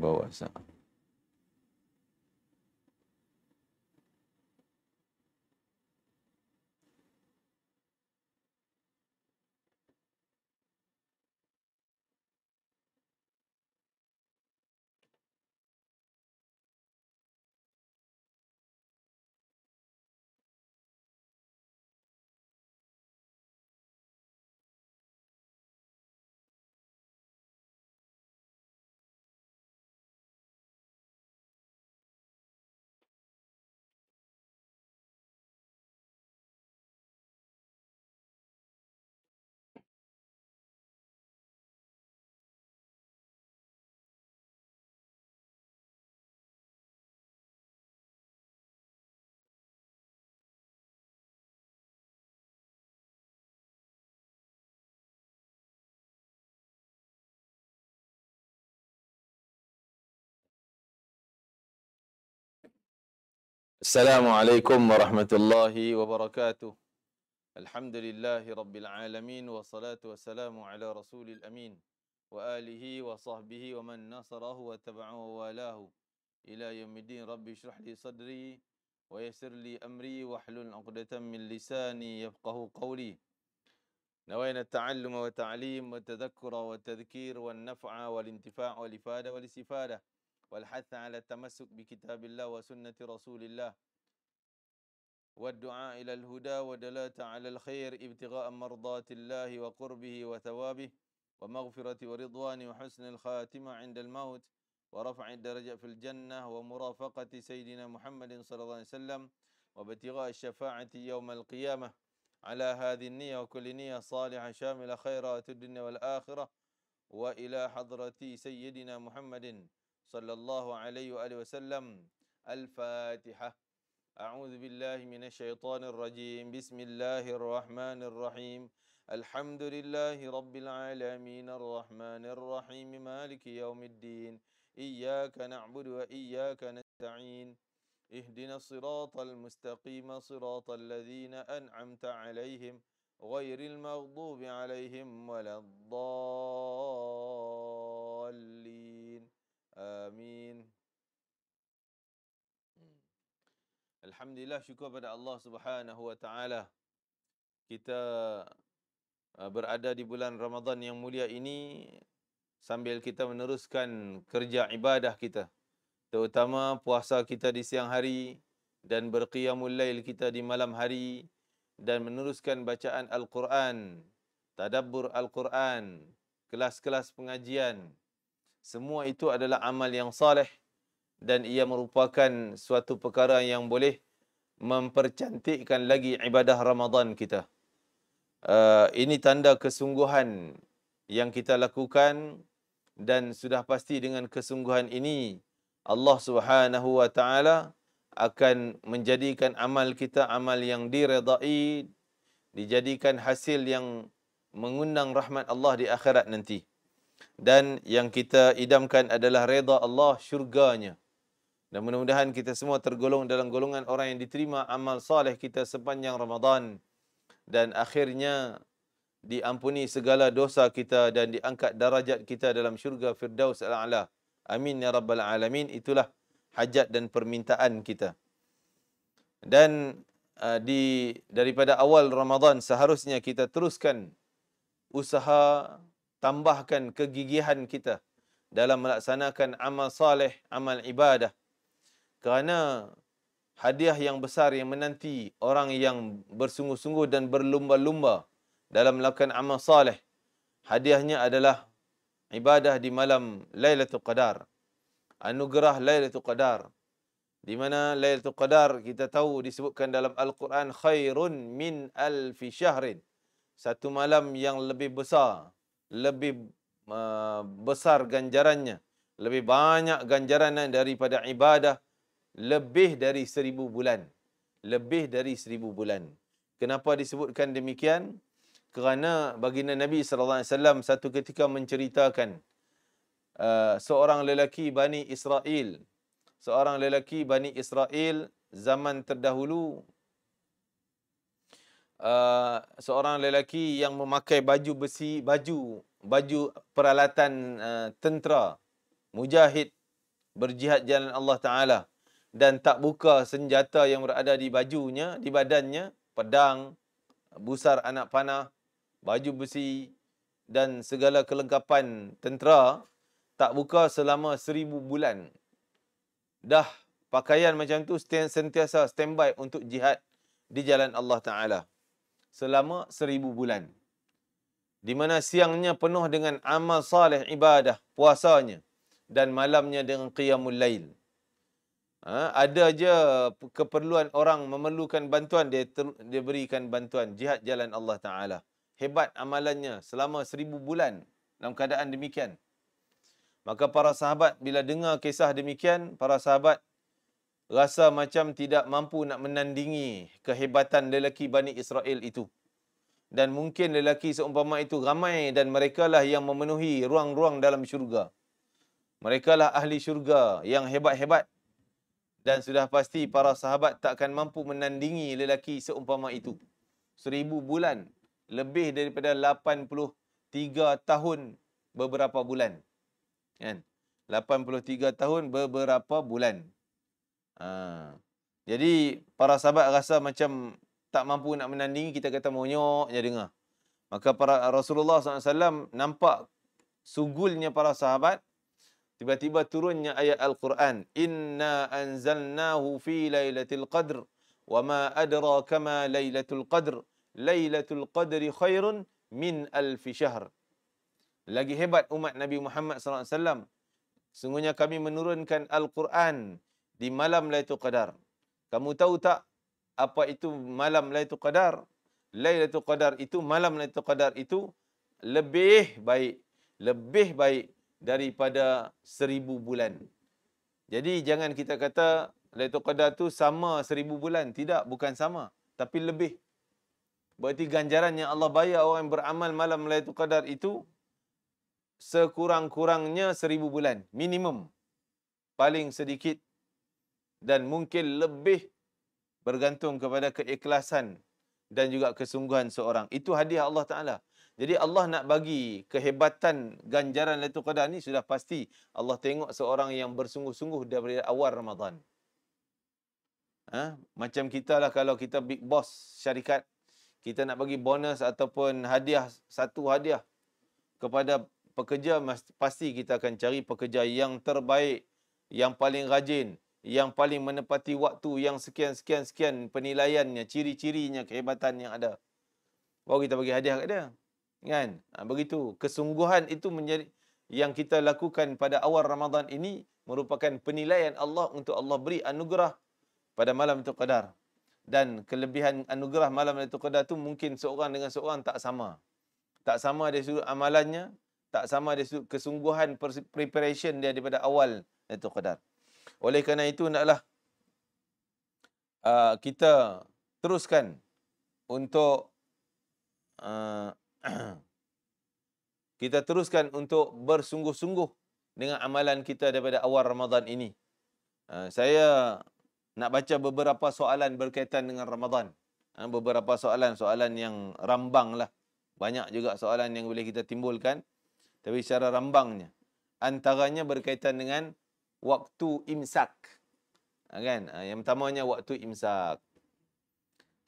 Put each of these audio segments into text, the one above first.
bawah sana. Assalamualaikum warahmatullahi wabarakatuh. Alhamdulillahi rabbil alamin wassalatu wassalamu ala rasulil amin wa alihi wa sahbihi wa man nasarahu wa taba'ahu wa walahu ila yaumiddin. Rabbi shrah li sadri wa yassir li amri wahlul 'uqdatam min lisani yafqahu qawli. Nawayna at-ta'alluma wa ta'lim wa tadhakkura wa tadhkir wa an-naf'a wal intifa' wal ifada wal istifada wal hatha 'ala tamassuk bi kitabillah wa sunnati rasulillah والدعاء إلى الهدى ودلالة على الخير ابتغاء مرضات الله وقربه وثوابه ومغفرة ورضوانه وحسن الخاتمة عند الموت ورفع الدرجة في الجنة ومرافقة سيدنا محمد صلى الله عليه وسلم وابتغاء الشفاعة يوم القيامة. على هذه النية وكل نية صالحة شاملة خيرات الدنيا والآخرة وإلى حضرة سيدنا محمد صلى الله عليه وآله وسلم. الفاتحة. أعوذ بالله من الشيطان الرجيم. بسم الله الرحمن الرحيم. الحمد لله رب العالمين الرحمن الرحيم مالك يوم الدين. إياك نعبد وإياك نستعين. اهدنا الصراط المستقيم صراط الذين أنعمت عليهم غير المغضوب عليهم ولا الضالين. آمين. Alhamdulillah, syukur pada Allah Subhanahu wa taala. Kita berada di bulan Ramadan yang mulia ini sambil kita meneruskan kerja ibadah kita, terutama puasa kita di siang hari dan berqiyamul lail kita di malam hari, dan meneruskan bacaan Al-Quran, tadabbur Al-Quran, kelas-kelas pengajian. Semua itu adalah amal yang saleh dan ia merupakan suatu perkara yang boleh mempercantikkan lagi ibadah Ramadan kita. Ini tanda kesungguhan yang kita lakukan, dan sudah pasti dengan kesungguhan ini Allah Subhanahu wa taala akan menjadikan amal kita amal yang diredai, dijadikan hasil yang mengundang rahmat Allah di akhirat nanti. Dan yang kita idamkan adalah redha Allah, syurganya. Dan mudah-mudahan kita semua tergolong dalam golongan orang yang diterima amal saleh kita sepanjang Ramadan, dan akhirnya diampuni segala dosa kita dan diangkat darajat kita dalam syurga Firdaus al-A'la. Amin ya rabbal alamin. Itulah hajat dan permintaan kita. Dan daripada awal Ramadan seharusnya kita teruskan usaha, tambahkan kegigihan kita dalam melaksanakan amal saleh, amal ibadah. Kerana hadiah yang besar yang menanti orang yang bersungguh-sungguh dan berlumba-lumba dalam melakukan amal saleh, hadiahnya adalah ibadah di malam Lailatul Qadar. Anugerah Lailatul Qadar, di mana Lailatul Qadar kita tahu disebutkan dalam Al-Quran khairun min alfi syahrin. Satu malam yang lebih besar, lebih besar ganjarannya, lebih banyak ganjarannya daripada ibadah lebih dari 1000 bulan. Lebih dari 1000 bulan. Kenapa disebutkan demikian? Kerana baginda Nabi SAW satu ketika menceritakan seorang lelaki Bani Israel. Seorang lelaki Bani Israel zaman terdahulu, seorang lelaki yang memakai baju besi, baju peralatan tentera, mujahid, berjihad jalan Allah Ta'ala dan tak buka senjata yang berada di bajunya, di badannya, pedang, busar anak panah, baju besi dan segala kelengkapan tentera, tak buka selama 1000 bulan. Dah pakaian macam tu sentiasa standby untuk jihad di jalan Allah Ta'ala selama 1000 bulan. Di mana siangnya penuh dengan amal saleh ibadah, puasanya, dan malamnya dengan qiyamul lail. Ada je keperluan orang memerlukan bantuan, dia berikan bantuan, jihad jalan Allah Ta'ala. Hebat amalannya selama 1000 bulan dalam keadaan demikian. Maka para sahabat bila dengar kisah demikian, para sahabat rasa macam tidak mampu nak menandingi kehebatan lelaki Bani Israel itu. Dan mungkin lelaki seumpama itu ramai dan merekalah yang memenuhi ruang-ruang dalam syurga. Merekalah ahli syurga yang hebat-hebat. Dan sudah pasti para sahabat takkan mampu menandingi lelaki seumpama itu. 1000 bulan. Lebih daripada 83 tahun beberapa bulan. Kan? 83 tahun beberapa bulan. Jadi para sahabat rasa macam tak mampu nak menandingi, kita kata monyok je dengar. Maka para Rasulullah SAW nampak sugulnya para sahabat. Tiba-tiba turunnya ayat Al-Quran. Inna anzalnahu fi lailatul qadr. Wa ma adraka ma lailatul qadr. Lailatul qadri khairun min alfi syahr. Lagi hebat umat Nabi Muhammad SAW. Sungguhnya kami menurunkan Al-Quran di malam Lailatul Qadar. Kamu tahu tak apa itu malam Lailatul Qadar? Lailatul Qadar itu, malam Lailatul Qadar itu lebih baik daripada 1000 bulan. Jadi jangan kita kata Lailatul Qadar tu sama 1000 bulan. Tidak, bukan sama, tapi lebih. Berarti ganjaran yang Allah bayar orang yang beramal malam Lailatul Qadar itu sekurang-kurangnya 1000 bulan. Minimum. Paling sedikit. Dan mungkin lebih, bergantung kepada keikhlasan dan juga kesungguhan seorang. Itu hadiah Allah Ta'ala. Jadi Allah nak bagi kehebatan ganjaran Lailatul Qadar ni, sudah pasti Allah tengok seorang yang bersungguh-sungguh daripada awal Ramadan. Macam kita lah, kalau kita big boss syarikat, kita nak bagi bonus ataupun hadiah, satu hadiah kepada pekerja, pasti kita akan cari pekerja yang terbaik, yang paling rajin, yang paling menepati waktu, yang sekian penilaiannya, ciri-cirinya, kehebatan yang ada. Baru kita bagi hadiah kat dia. Kan? Begitu. Kesungguhan itu menjadi yang kita lakukan pada awal Ramadan ini merupakan penilaian Allah untuk Allah beri anugerah pada malam Lailatul Qadar. Dan kelebihan anugerah malam Lailatul Qadar itu mungkin seorang dengan seorang tak sama. Tak sama dari sudut amalannya, tak sama dari sudut kesungguhan preparation dia daripada awal Lailatul Qadar. Oleh kerana itu, naklah kita teruskan untuk bersungguh-sungguh dengan amalan kita daripada awal Ramadan ini. Saya nak baca beberapa soalan berkaitan dengan Ramadan. Beberapa soalan yang rambang lah. Banyak juga soalan yang boleh kita timbulkan. Tapi secara rambangnya. Antaranya berkaitan dengan waktu imsak. Kan? Yang pertamanya waktu imsak.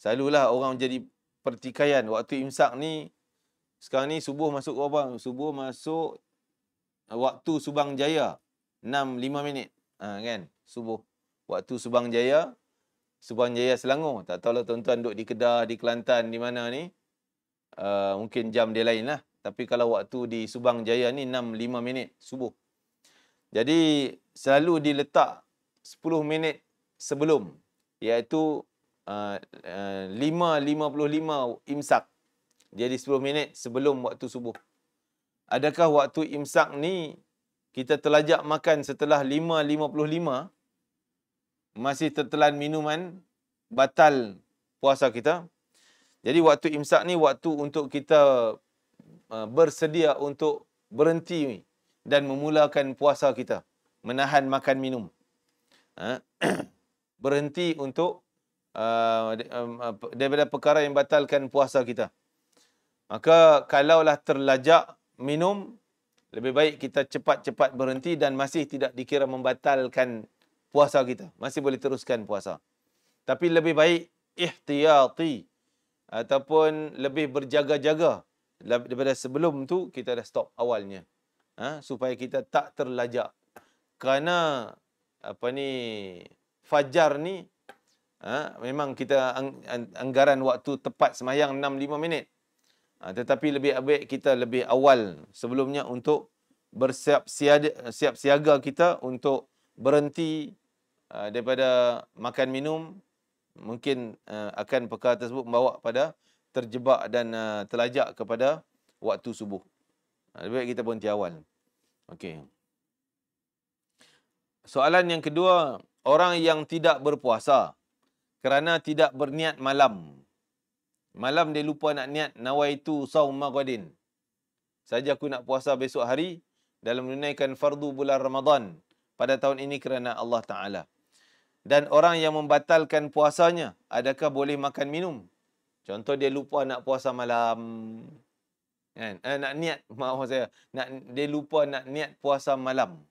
Selalulah orang jadi pertikaian. Waktu imsak ni, sekarang ni subuh masuk berapa? Subuh masuk waktu Subang Jaya. 6:05 minit. Kan? Subuh. Waktu Subang Jaya. Subang Jaya Selangor. Tak tahulah tuan-tuan duduk di Kedah, di Kelantan, di mana ni. Mungkin jam dia lain lah. Tapi kalau waktu di Subang Jaya ni 6:05 minit subuh. Jadi selalu diletak 10 minit sebelum, iaitu 5:55 imsak. Jadi 10 minit sebelum waktu subuh. Adakah waktu imsak ni kita terlajak makan setelah 5:55, masih tertelan minuman, batal puasa kita? Jadi waktu imsak ni waktu untuk kita bersedia untuk berhenti dan memulakan puasa kita. Menahan makan minum. Berhenti untuk daripada perkara yang batalkan puasa kita. Maka kalaulah terlajak minum, Lebih baik kita cepat-cepat berhenti dan masih tidak dikira membatalkan puasa kita. Masih boleh teruskan puasa. Tapi lebih baik ihtiyati ataupun lebih berjaga-jaga daripada sebelum tu kita dah stop awalnya. Supaya kita tak terlajak. Kerana fajar ni memang kita anggaran waktu tepat semayang 6-5 minit. Tetapi lebih baik kita lebih awal sebelumnya untuk siap siaga kita untuk berhenti daripada makan minum. Mungkin akan perkara tersebut membawa pada terjebak dan terlajak kepada waktu subuh. Lebih baik kita berhenti awal. Okey. Soalan yang kedua, orang yang tidak berpuasa kerana tidak berniat malam. Malam dia lupa nak niat nawaitu sauma ghadin. Saja aku nak puasa besok hari dalam menunaikan fardu bulan Ramadan pada tahun ini kerana Allah Ta'ala. Dan orang yang membatalkan puasanya, adakah boleh makan minum? Contoh dia lupa nak puasa malam. Kan? Nak niat, dia lupa nak niat puasa malam.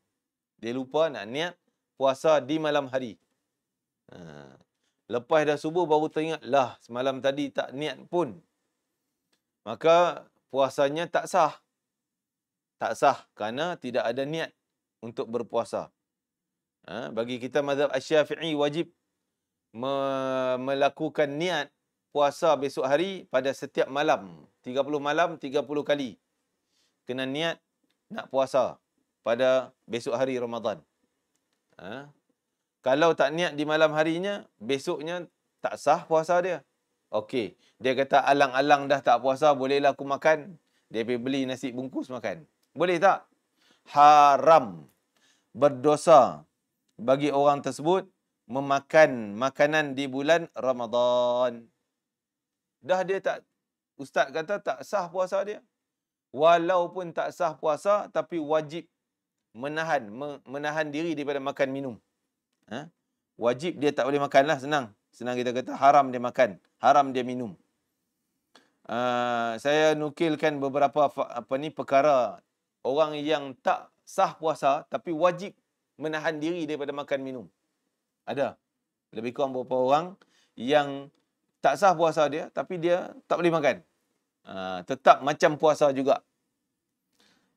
Dia lupa nak niat puasa di malam hari. Lepas dah subuh baru teringat, lah semalam tadi tak niat pun. Maka puasanya tak sah. Tak sah kerana tidak ada niat untuk berpuasa. Bagi kita mazhab Asy-Syafi'i wajib melakukan niat puasa besok hari pada setiap malam. 30 malam, 30 kali. Kena niat nak puasa pada besok hari Ramadan. Kalau tak niat di malam harinya, besoknya tak sah puasa dia. Okey, dia kata alang-alang dah tak puasa, bolehlah aku makan. Dia pergi beli nasi bungkus makan. Boleh tak? Haram. Berdosa bagi orang tersebut memakan makanan di bulan Ramadan. Dah dia tak, ustaz kata tak sah puasa dia. Walaupun tak sah puasa, tapi wajib menahan diri daripada makan minum. Wajib dia tak boleh makan lah, senang. Senang kita kata haram dia makan, haram dia minum. Saya nukilkan beberapa perkara orang yang tak sah puasa tapi wajib menahan diri daripada makan minum. Ada. Lebih kurang beberapa orang yang tak sah puasa dia tapi dia tak boleh makan. Tetap macam puasa juga.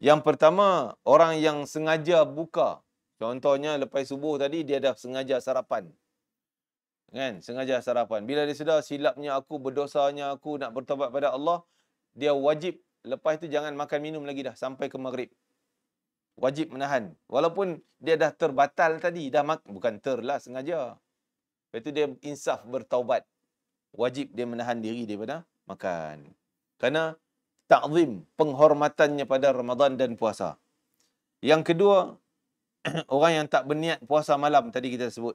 Yang pertama, orang yang sengaja buka. Contohnya lepas subuh tadi dia dah sengaja sarapan. Kan? Sengaja sarapan. Bila dia sedar silapnya aku, berdosanya aku, nak bertaubat pada Allah, dia wajib lepas itu jangan makan minum lagi dah sampai ke maghrib. Wajib menahan. Walaupun dia dah terbatal tadi, bukan terlah, sengaja. Lepas itu dia insaf bertaubat. Wajib dia menahan diri daripada makan. Kerana ta'zim, penghormatannya pada Ramadan dan puasa. Yang kedua, orang yang tak berniat puasa malam tadi kita sebut.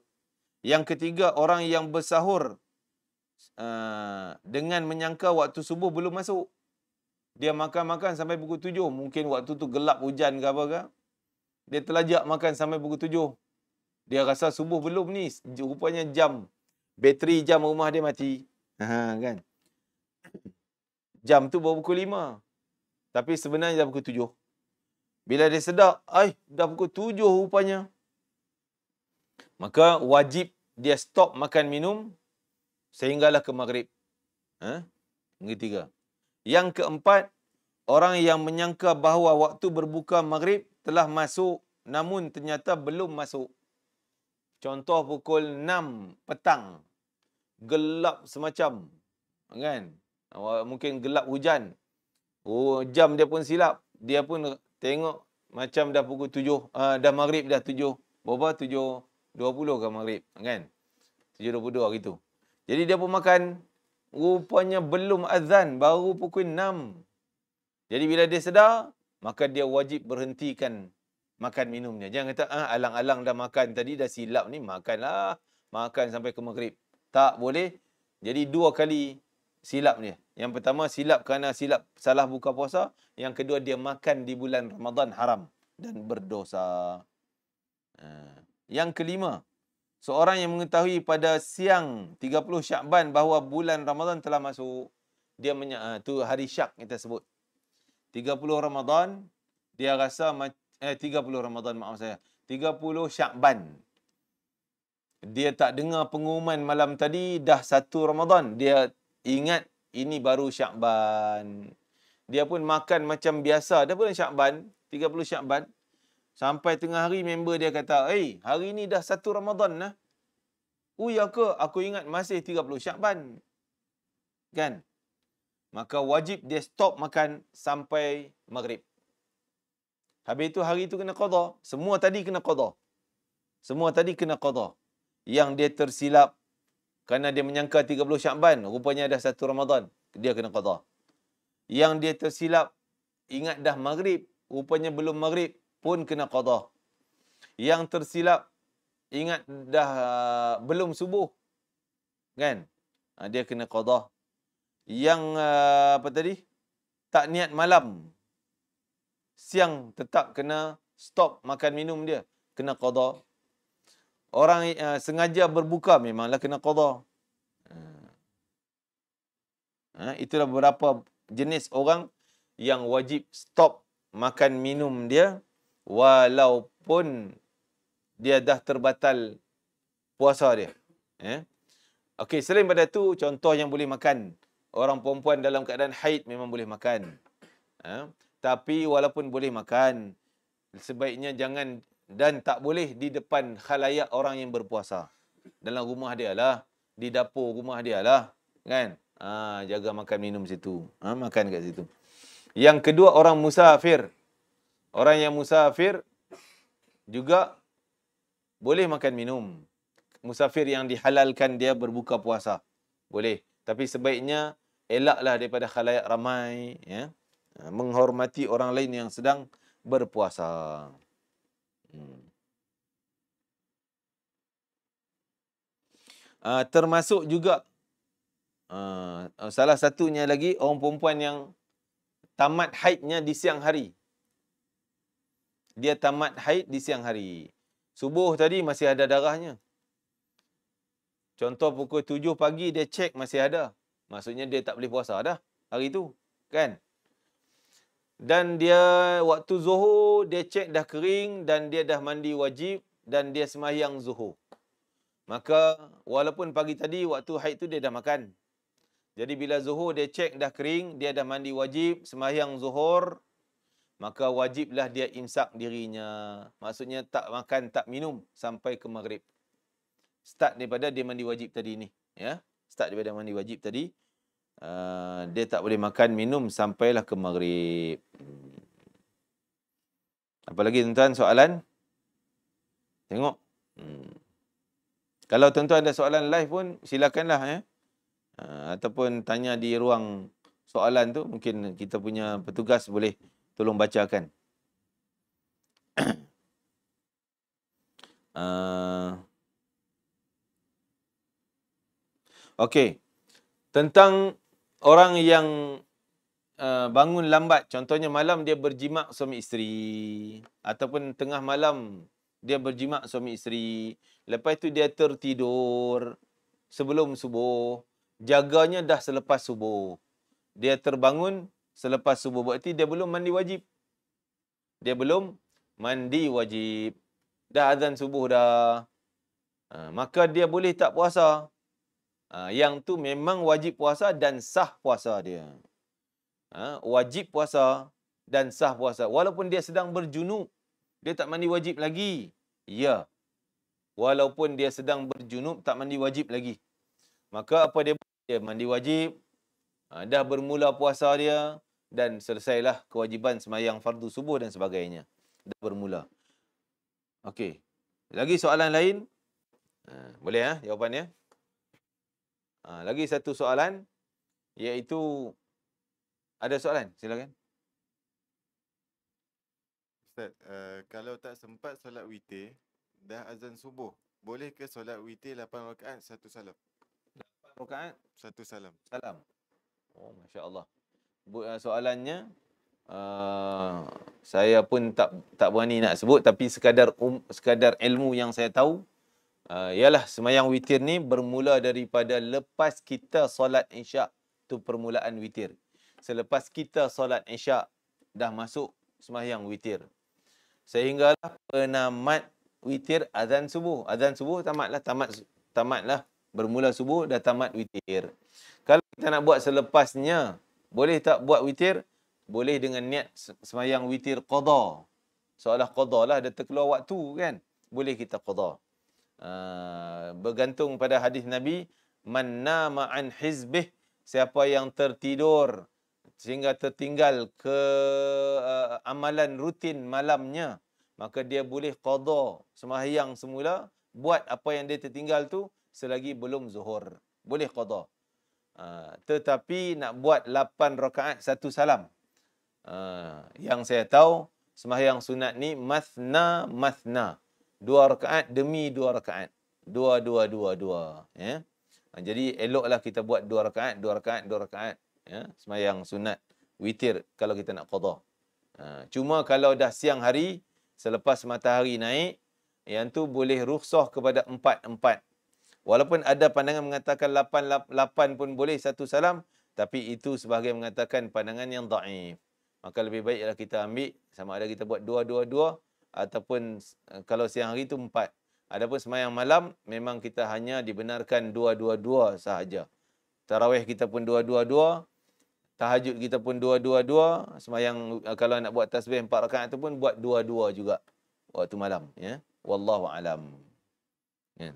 Yang ketiga, orang yang bersahur dengan menyangka waktu subuh belum masuk. Dia makan-makan sampai pukul 7. Mungkin waktu tu gelap hujan ke apa ke. Dia terlajak makan sampai pukul 7. Dia rasa subuh belum ni. Rupanya bateri jam rumah dia mati. Kan? Jam tu baru pukul 5. Tapi sebenarnya dah pukul 7. Bila dia sedar, dah pukul 7 rupanya. Maka wajib dia stop makan minum sehinggalah ke maghrib. Yang ketiga. Yang keempat, orang yang menyangka bahawa waktu berbuka maghrib telah masuk namun ternyata belum masuk. Contoh pukul 6 petang. Gelap semacam. Kan? Mungkin gelap hujan. Jam dia pun silap. Dia pun tengok macam dah pukul 7. Dah maghrib dah 7. Berapa? 7.20 ke maghrib. Kan? 7.22 gitu. Jadi dia pun makan. Rupanya belum azan. Baru pukul 6. Jadi bila dia sedar, maka dia wajib berhentikan makan minumnya. Jangan kata, alang-alang dah makan tadi, dah silap ni, makanlah. Makan sampai ke maghrib. Tak boleh. Jadi 2 kali silap dia. Yang pertama silap kerana silap salah buka puasa. Yang kedua dia makan di bulan Ramadan haram dan berdosa. Yang kelima, seorang yang mengetahui pada siang 30 Syakban bahawa bulan Ramadan telah masuk. Dia tu hari syak kita sebut. 30 Ramadan Dia rasa 30 Ramadan, maaf saya. 30 Syakban. Dia tak dengar pengumuman malam tadi dah 1 Ramadan. Dia ingat ini baru Syakban. Dia pun makan macam biasa. Dah bulan Syakban, 30 Syakban. Sampai tengah hari member dia kata, hari ni dah 1 Ramadan lah. Oh ya ke? Aku ingat masih 30 Syakban. Kan? Maka wajib dia stop makan sampai maghrib. Habis itu hari itu kena qada. Semua tadi kena qada. Semua tadi kena qada. Yang dia tersilap kerana dia menyangka 30 Syakban, rupanya dah 1 Ramadan, dia kena qada. Yang dia tersilap ingat dah maghrib, rupanya belum maghrib, pun kena qada. Yang tersilap ingat dah belum subuh, kan? Dia kena qada. Yang apa tadi? Tak niat malam, siang tetap kena stop makan minum dia, kena qada. Orang sengaja berbuka memanglah kena qada. Itulah beberapa jenis orang yang wajib stop makan minum dia walaupun dia dah terbatal puasa dia. Okey, selain pada tu, contoh yang boleh makan. Orang perempuan dalam keadaan haid memang boleh makan. Tapi walaupun boleh makan, sebaiknya jangan dan tak boleh di depan khalayak orang yang berpuasa. Dalam rumah dia lah, di dapur rumah dia lah, kan? Jaga makan minum situ. Makan kat situ. Yang kedua, orang musafir. Orang yang musafir juga boleh makan minum. Musafir yang dihalalkan dia berbuka puasa. Boleh. Tapi sebaiknya elaklah daripada khalayak ramai. Menghormati orang lain yang sedang berpuasa. Termasuk juga salah satunya lagi, orang perempuan yang tamat haidnya di siang hari. Dia tamat haid di siang hari. Subuh tadi masih ada darahnya. Contoh pukul 7 pagi dia cek masih ada. Maksudnya dia tak boleh puasa dah hari tu, kan? Dan dia waktu zuhur dia cek dah kering dan dia dah mandi wajib dan dia sembahyang zuhur. Maka walaupun pagi tadi waktu haid tu dia dah makan. Jadi bila zuhur dia cek dah kering, dia dah mandi wajib, sembahyang zuhur, maka wajiblah dia imsak dirinya. Maksudnya tak makan, tak minum sampai ke maghrib. Start daripada dia mandi wajib tadi ni, ya. Start daripada mandi wajib tadi, dia tak boleh makan minum sampailah ke maghrib. Apa lagi tuan-tuan soalan? Tengok. Kalau tuan-tuan ada soalan live pun silakanlah, ya. Ataupun tanya di ruang soalan tu, mungkin kita punya petugas boleh tolong bacakan. Okey. Tentang orang yang bangun lambat, contohnya malam dia berjimak suami isteri, ataupun tengah malam dia berjimak suami isteri, lepas itu dia tertidur sebelum subuh, jaganya dah selepas subuh. Dia terbangun selepas subuh, berarti dia belum mandi wajib. Dia belum mandi wajib. Dah azan subuh dah. Maka dia boleh tak puasa. Yang tu memang wajib puasa dan sah puasa dia. Wajib puasa dan sah puasa. Walaupun dia sedang berjunub, dia tak mandi wajib lagi. Ya. Walaupun dia sedang berjunub, tak mandi wajib lagi. Maka apa dia buat? Dia mandi wajib, dah bermula puasa dia, dan selesailah kewajiban sembahyang fardu subuh dan sebagainya. Dah bermula. Okey. Lagi soalan lain? Boleh jawapannya? Lagi satu soalan, iaitu ada soalan? Silakan. Ustaz, kalau tak sempat solat witir, dah azan subuh, boleh ke solat witir 8 rakaat satu salam? 8 rakaat satu salam. salam. Oh, Masya Allah. Soalannya, saya pun tak berani nak sebut, tapi sekadar ilmu yang saya tahu, ialah sembahyang witir ni bermula daripada lepas kita solat isyak. Tu permulaan witir. Selepas kita solat isyak, dah masuk sembahyang witir. Sehinggalah penamat witir azan subuh. Azan subuh tamatlah bermula subuh dah tamat witir. Kalau kita nak buat selepasnya, boleh tak buat witir? Boleh dengan niat sembahyang witir qada. Seolah qada lah, ada terkeluar waktu kan. Boleh kita qada. Bergantung pada hadis Nabi, man nama an hizbih, siapa yang tertidur sehingga tertinggal ke amalan rutin malamnya, maka dia boleh qada sembahyang semula, buat apa yang dia tertinggal tu selagi belum zuhur. Boleh qada. Tetapi nak buat 8 rakaat satu salam. Yang saya tahu sembahyang sunat ni mathna. 2 rakaat demi 2 rakaat. 2 ya. Jadi eloklah kita buat 2 rakaat, 2 rakaat ya, sembahyang sunat witir kalau kita nak qada. Cuma kalau dah siang hari selepas matahari naik, yang tu boleh rukhsah kepada 4. Walaupun ada pandangan mengatakan 8 pun boleh satu salam, tapi itu sebahagian mengatakan pandangan yang dhaif. Maka lebih baiklah kita ambil sama ada kita buat 2 ataupun kalau siang hari itu 4. Adapun sembahyang malam memang kita hanya dibenarkan 2 sahaja. Tarawih kita pun 2, tahajud kita pun 2, sembahyang kalau nak buat tasbih 4 rakaat tu pun buat 2 juga waktu malam ya. Wallahu alam. Ya.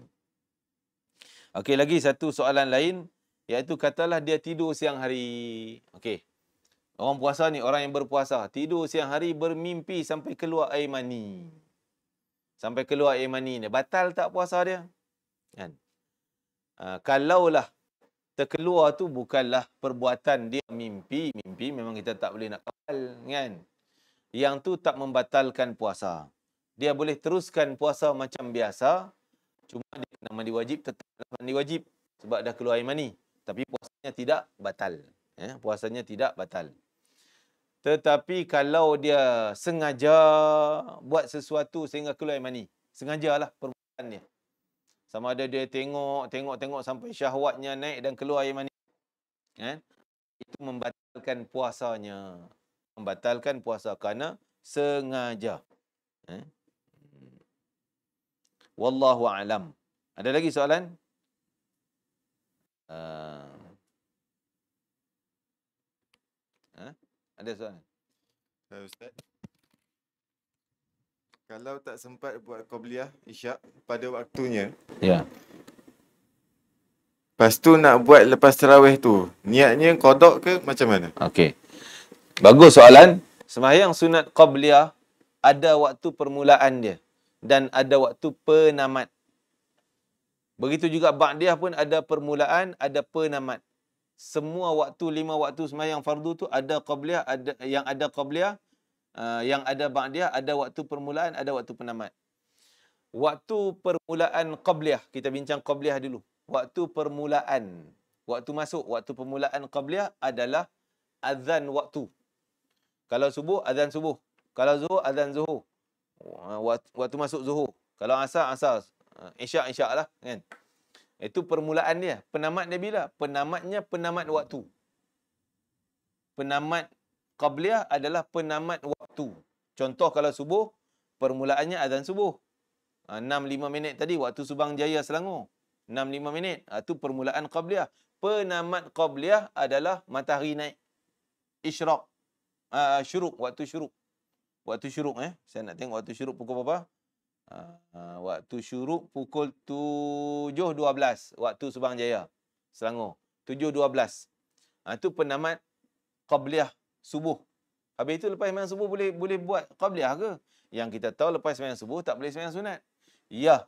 Okey, lagi satu soalan lain, iaitu katalah dia tidur siang hari. Okey. Orang puasa ni, orang yang berpuasa, tidur siang hari bermimpi sampai keluar air mani. Sampai keluar air mani ni, batal tak puasa dia? Kan? Kalaulah terkeluar tu bukanlah perbuatan dia mimpi memang kita tak boleh nak kawal, kan? Yang tu tak membatalkan puasa. Dia boleh teruskan puasa macam biasa, cuma dia kena mandi wajib, tetaplah mandi wajib sebab dah keluar air mani. Tapi puasanya tidak batal. Ya, puasanya tidak batal. Tetapi kalau dia sengaja buat sesuatu sehingga keluar air mani, sengajalah perbuatan dia. Sama ada dia tengok sampai syahwatnya naik dan keluar air mani, kan? Itu membatalkan puasanya. Membatalkan puasa kerana sengaja. Wallahu a'lam. Ada lagi soalan? Ada soalan? Ustaz, kalau tak sempat buat qabliyah isyak pada waktunya, Ya. lepas tu nak buat lepas tarawih tu, niatnya qada ke macam mana? Okey. Bagus soalan. Sembahyang sunat qabliyah ada waktu permulaan dia dan ada waktu penamat. Begitu juga ba'diyah pun ada permulaan, ada penamat. Semua waktu 5 waktu sembahyang fardu tu ada qabliyah, ada qabliyah, yang ada ba'diyah, ada waktu permulaan, ada waktu penamat. Waktu permulaan qabliyah, kita bincang qabliyah dulu. Waktu permulaan, waktu masuk, waktu permulaan qabliyah adalah azan waktu. Kalau subuh, azan subuh. Kalau zuhur, azan zuhur. Waktu masuk zuhur. Kalau asar, asar. Isyak, isyak lah, kan? Itu permulaan dia. Penamat dia bila? Penamatnya penamat waktu. Penamat qabliyah adalah penamat waktu. Contoh kalau subuh, permulaannya azan subuh. 6-5 minit tadi, waktu Subang Jaya Selangor. 6-5 minit. Itu permulaan qabliyah. Penamat qabliyah adalah matahari naik. Isyraq. Syuruk, waktu syuruk. Waktu syuruk, saya nak tengok waktu syuruk pukul berapa? Waktu syuruk pukul 7.12 waktu Subang Jaya Selangor. 7.12. Itu penamat qabliyah subuh. Habis itu lepas sembahyang subuh boleh buat qabliyah ke? Yang kita tahu lepas sembahyang subuh tak boleh sembahyang sunat. Ya,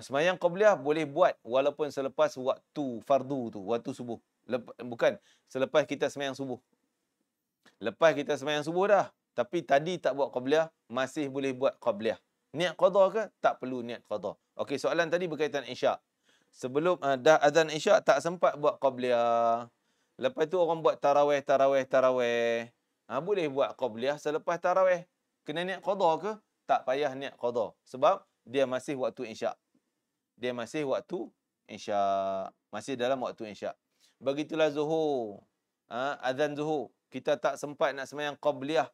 sembahyang qabliyah boleh buat walaupun selepas waktu fardu tu, waktu subuh. Bukan selepas kita sembahyang subuh. Lepas kita sembahyang subuh dah, tapi tadi tak buat qabliyah, masih boleh buat qabliyah. Niat qada ke? Tak perlu niat qada. Okey, soalan tadi berkaitan isyak. Sebelum dah azan isyak tak sempat buat qabliyah. Lepas tu orang buat tarawih. Boleh buat qabliyah selepas tarawih. Kena niat qada ke? Tak payah niat qada. Sebab dia masih waktu isyak. Dia masih waktu isyak. Masih dalam waktu isyak. Begitulah zuhur. Azan zuhur. Kita tak sempat nak sembahyang qabliyah.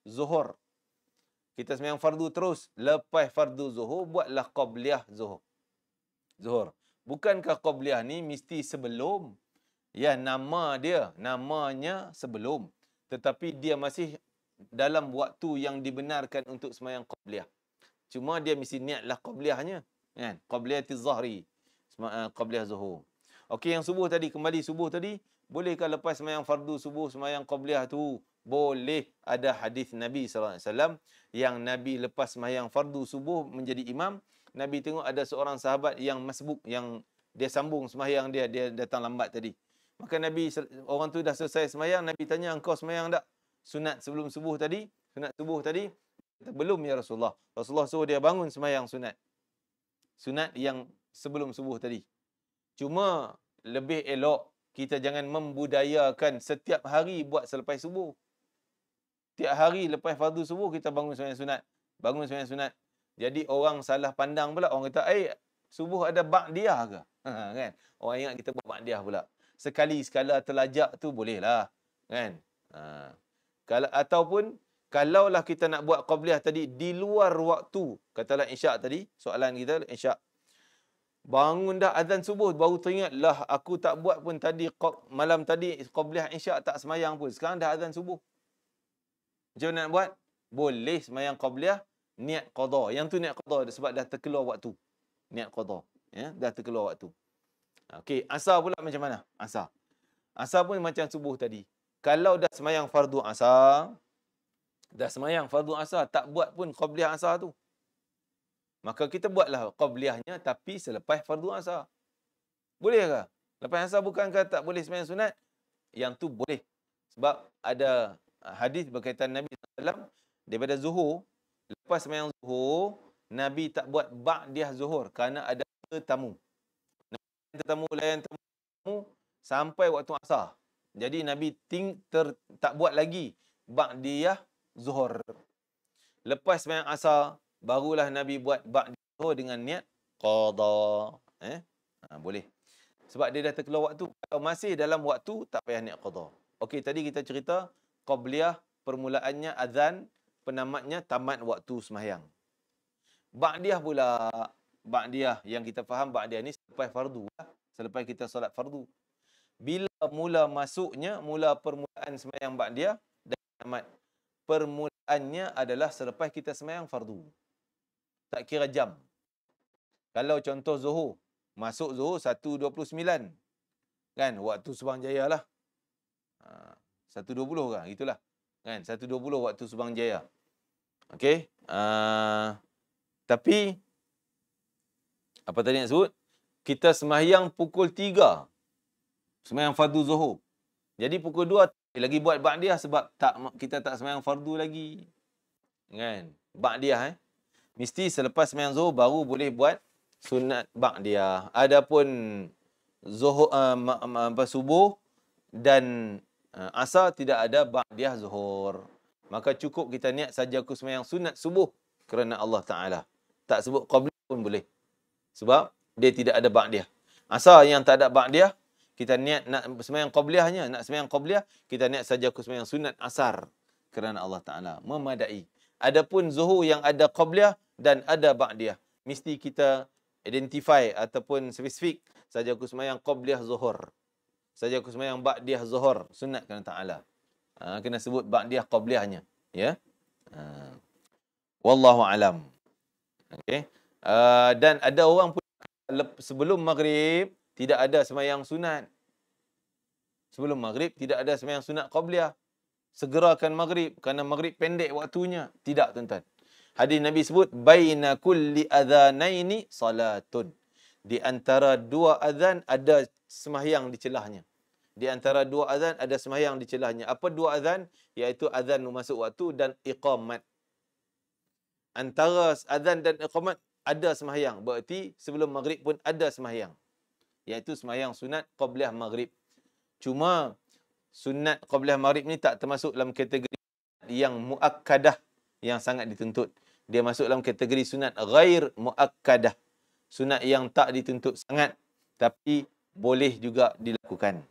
zuhur. Kita sembahyang fardu terus. Lepas fardu zuhur, buatlah qabliyah zuhur. Bukankah qabliyah ni mesti sebelum? Ya, namanya sebelum. Tetapi dia masih dalam waktu yang dibenarkan untuk sembahyang qabliyah. Cuma dia mesti niatlah qabliyahnya. Kan? Qabliyatiz zahri. Qabliyah zuhur. Okey, yang subuh tadi, kembali subuh tadi. Bolehkah lepas sembahyang fardu subuh, sembahyang qabliyah tu? Boleh. Ada hadis Nabi SAW yang Nabi lepas sembahyang fardu subuh menjadi imam. Nabi tengok ada seorang sahabat yang masbuk, yang dia sambung sembahyang dia datang lambat tadi. Maka Nabi, orang tu dah selesai sembahyang, Nabi tanya, engkau sembahyang tak? Sunat sebelum subuh tadi? Sunat subuh tadi? Belum ya Rasulullah. Rasulullah suruh dia bangun sembahyang sunat. Sunat yang sebelum subuh tadi. Cuma lebih elok kita jangan membudayakan setiap hari buat selepas subuh. Tiap hari lepas fardu subuh kita bangun sembahyang sunat. Bangun sembahyang sunat. Jadi orang salah pandang pula. Orang kata, subuh ada ba'diyah ke? Kan? Orang ingat kita buat ba'diyah pula. Sekali sekala terlajak tu bolehlah. Kan? Ataupun kalaulah kita nak buat qabliyah tadi di luar waktu. Katalah isyak tadi. Soalan kita isyak. Bangun dah azan subuh, baru teringat, lah aku tak buat pun tadi, malam tadi qabliyah isyak tak semayang pun. Sekarang dah azan subuh. Macam mana nak buat? Boleh semayang qabliyah, niat qadha. Yang tu niat qadha sebab dah terkeluar waktu. Niat qadha. Ya, dah terkeluar waktu. Okey, asar pula macam mana? Asar. Asar pun macam subuh tadi. Kalau dah semayang fardu asar, tak buat pun qabliyah asar tu. Maka kita buatlah qabliyahnya tapi selepas fardu asar. Boleh ke? Lepas asar bukankah tak boleh sembahyang sunat? Yang tu boleh. Sebab ada hadis berkaitan Nabi SAW daripada zuhur. Lepas sembahyang zuhur, Nabi tak buat ba'diyah zuhur kerana ada tetamu. Layan tetamu sampai waktu asar. Jadi Nabi tak buat lagi ba'diyah zuhur. Lepas sembahyang asar, barulah Nabi buat ba'diyah zuhur dengan niat qadha. Boleh. Sebab dia dah terkeluar waktu. Kalau masih dalam waktu, tak payah niat qadha. Okey, tadi kita cerita qabliyah, permulaannya azan, penamatnya tamat waktu sembahyang. Ba'diyah pula. Ba'diyah yang kita faham, ba'diyah ni selepas fardu lah. Selepas kita solat fardu. Bila mula permulaan sembahyang ba'diyah dan tamat. Permulaannya adalah selepas kita sembahyang fardu. Tak kira jam. Kalau contoh zuhur, masuk zuhur 1.29. Kan? Waktu Subang Jaya lah. 1.20 kan? Itulah. Kan? 1.20 waktu Subang Jaya. Okey. Tapi, apa tadi nak sebut? Kita sembahyang pukul 3. Sembahyang fardu zuhur. Jadi pukul 2 lagi buat ba'diyah sebab kita tak sembahyang fardu lagi. Kan? Ba'diyah mesti selepas sembahyang zuhur baru boleh buat sunat ba'diyah. Adapun zuhur subuh dan asar tidak ada ba'diyah zuhur. Maka cukup kita niat saja aku sembahyang sunat subuh kerana Allah Taala. Tak sebut qabliyah pun boleh. Sebab dia tidak ada ba'diyah. Asar yang tak ada ba'diyah, kita niat nak sembahyang qabliyahnya, nak sembahyang qabliyah, kita niat saja aku sembahyang sunat asar kerana Allah Taala. Memadai. Adapun zuhur yang ada qabliyah dan ada ba'diyah, mesti kita identify ataupun spesifik saja aku sembahyang qabliyah zuhur. Saja aku sembahyang ba'diyah zuhur, sunat kerana Taala. Kena sebut ba'diyah qabliyahnya, ya. Wallahu alam. Okey. Dan ada orang pun sebelum maghrib tidak ada sembahyang sunat. Sebelum maghrib tidak ada sembahyang sunat qabliyah. Segerakan maghrib kerana maghrib pendek waktunya. Tidak, tuan-tuan. Hadis Nabi sebut baina kulli adzanaini salatun. Di antara dua azan ada sembahyang di celahnya. Di antara dua azan ada sembahyang di celahnya. Apa dua azan? Iaitu azan masuk waktu dan iqamat. Antara azan dan iqamat ada sembahyang. Berarti sebelum maghrib pun ada sembahyang. Iaitu sembahyang sunat qabliyah maghrib. Cuma sunat qabliyah maghrib ni tak termasuk dalam kategori yang muakkadah, yang sangat dituntut. Dia masuk dalam kategori sunat ghair muakkadah. Sunat yang tak dituntut sangat tapi boleh juga dilakukan.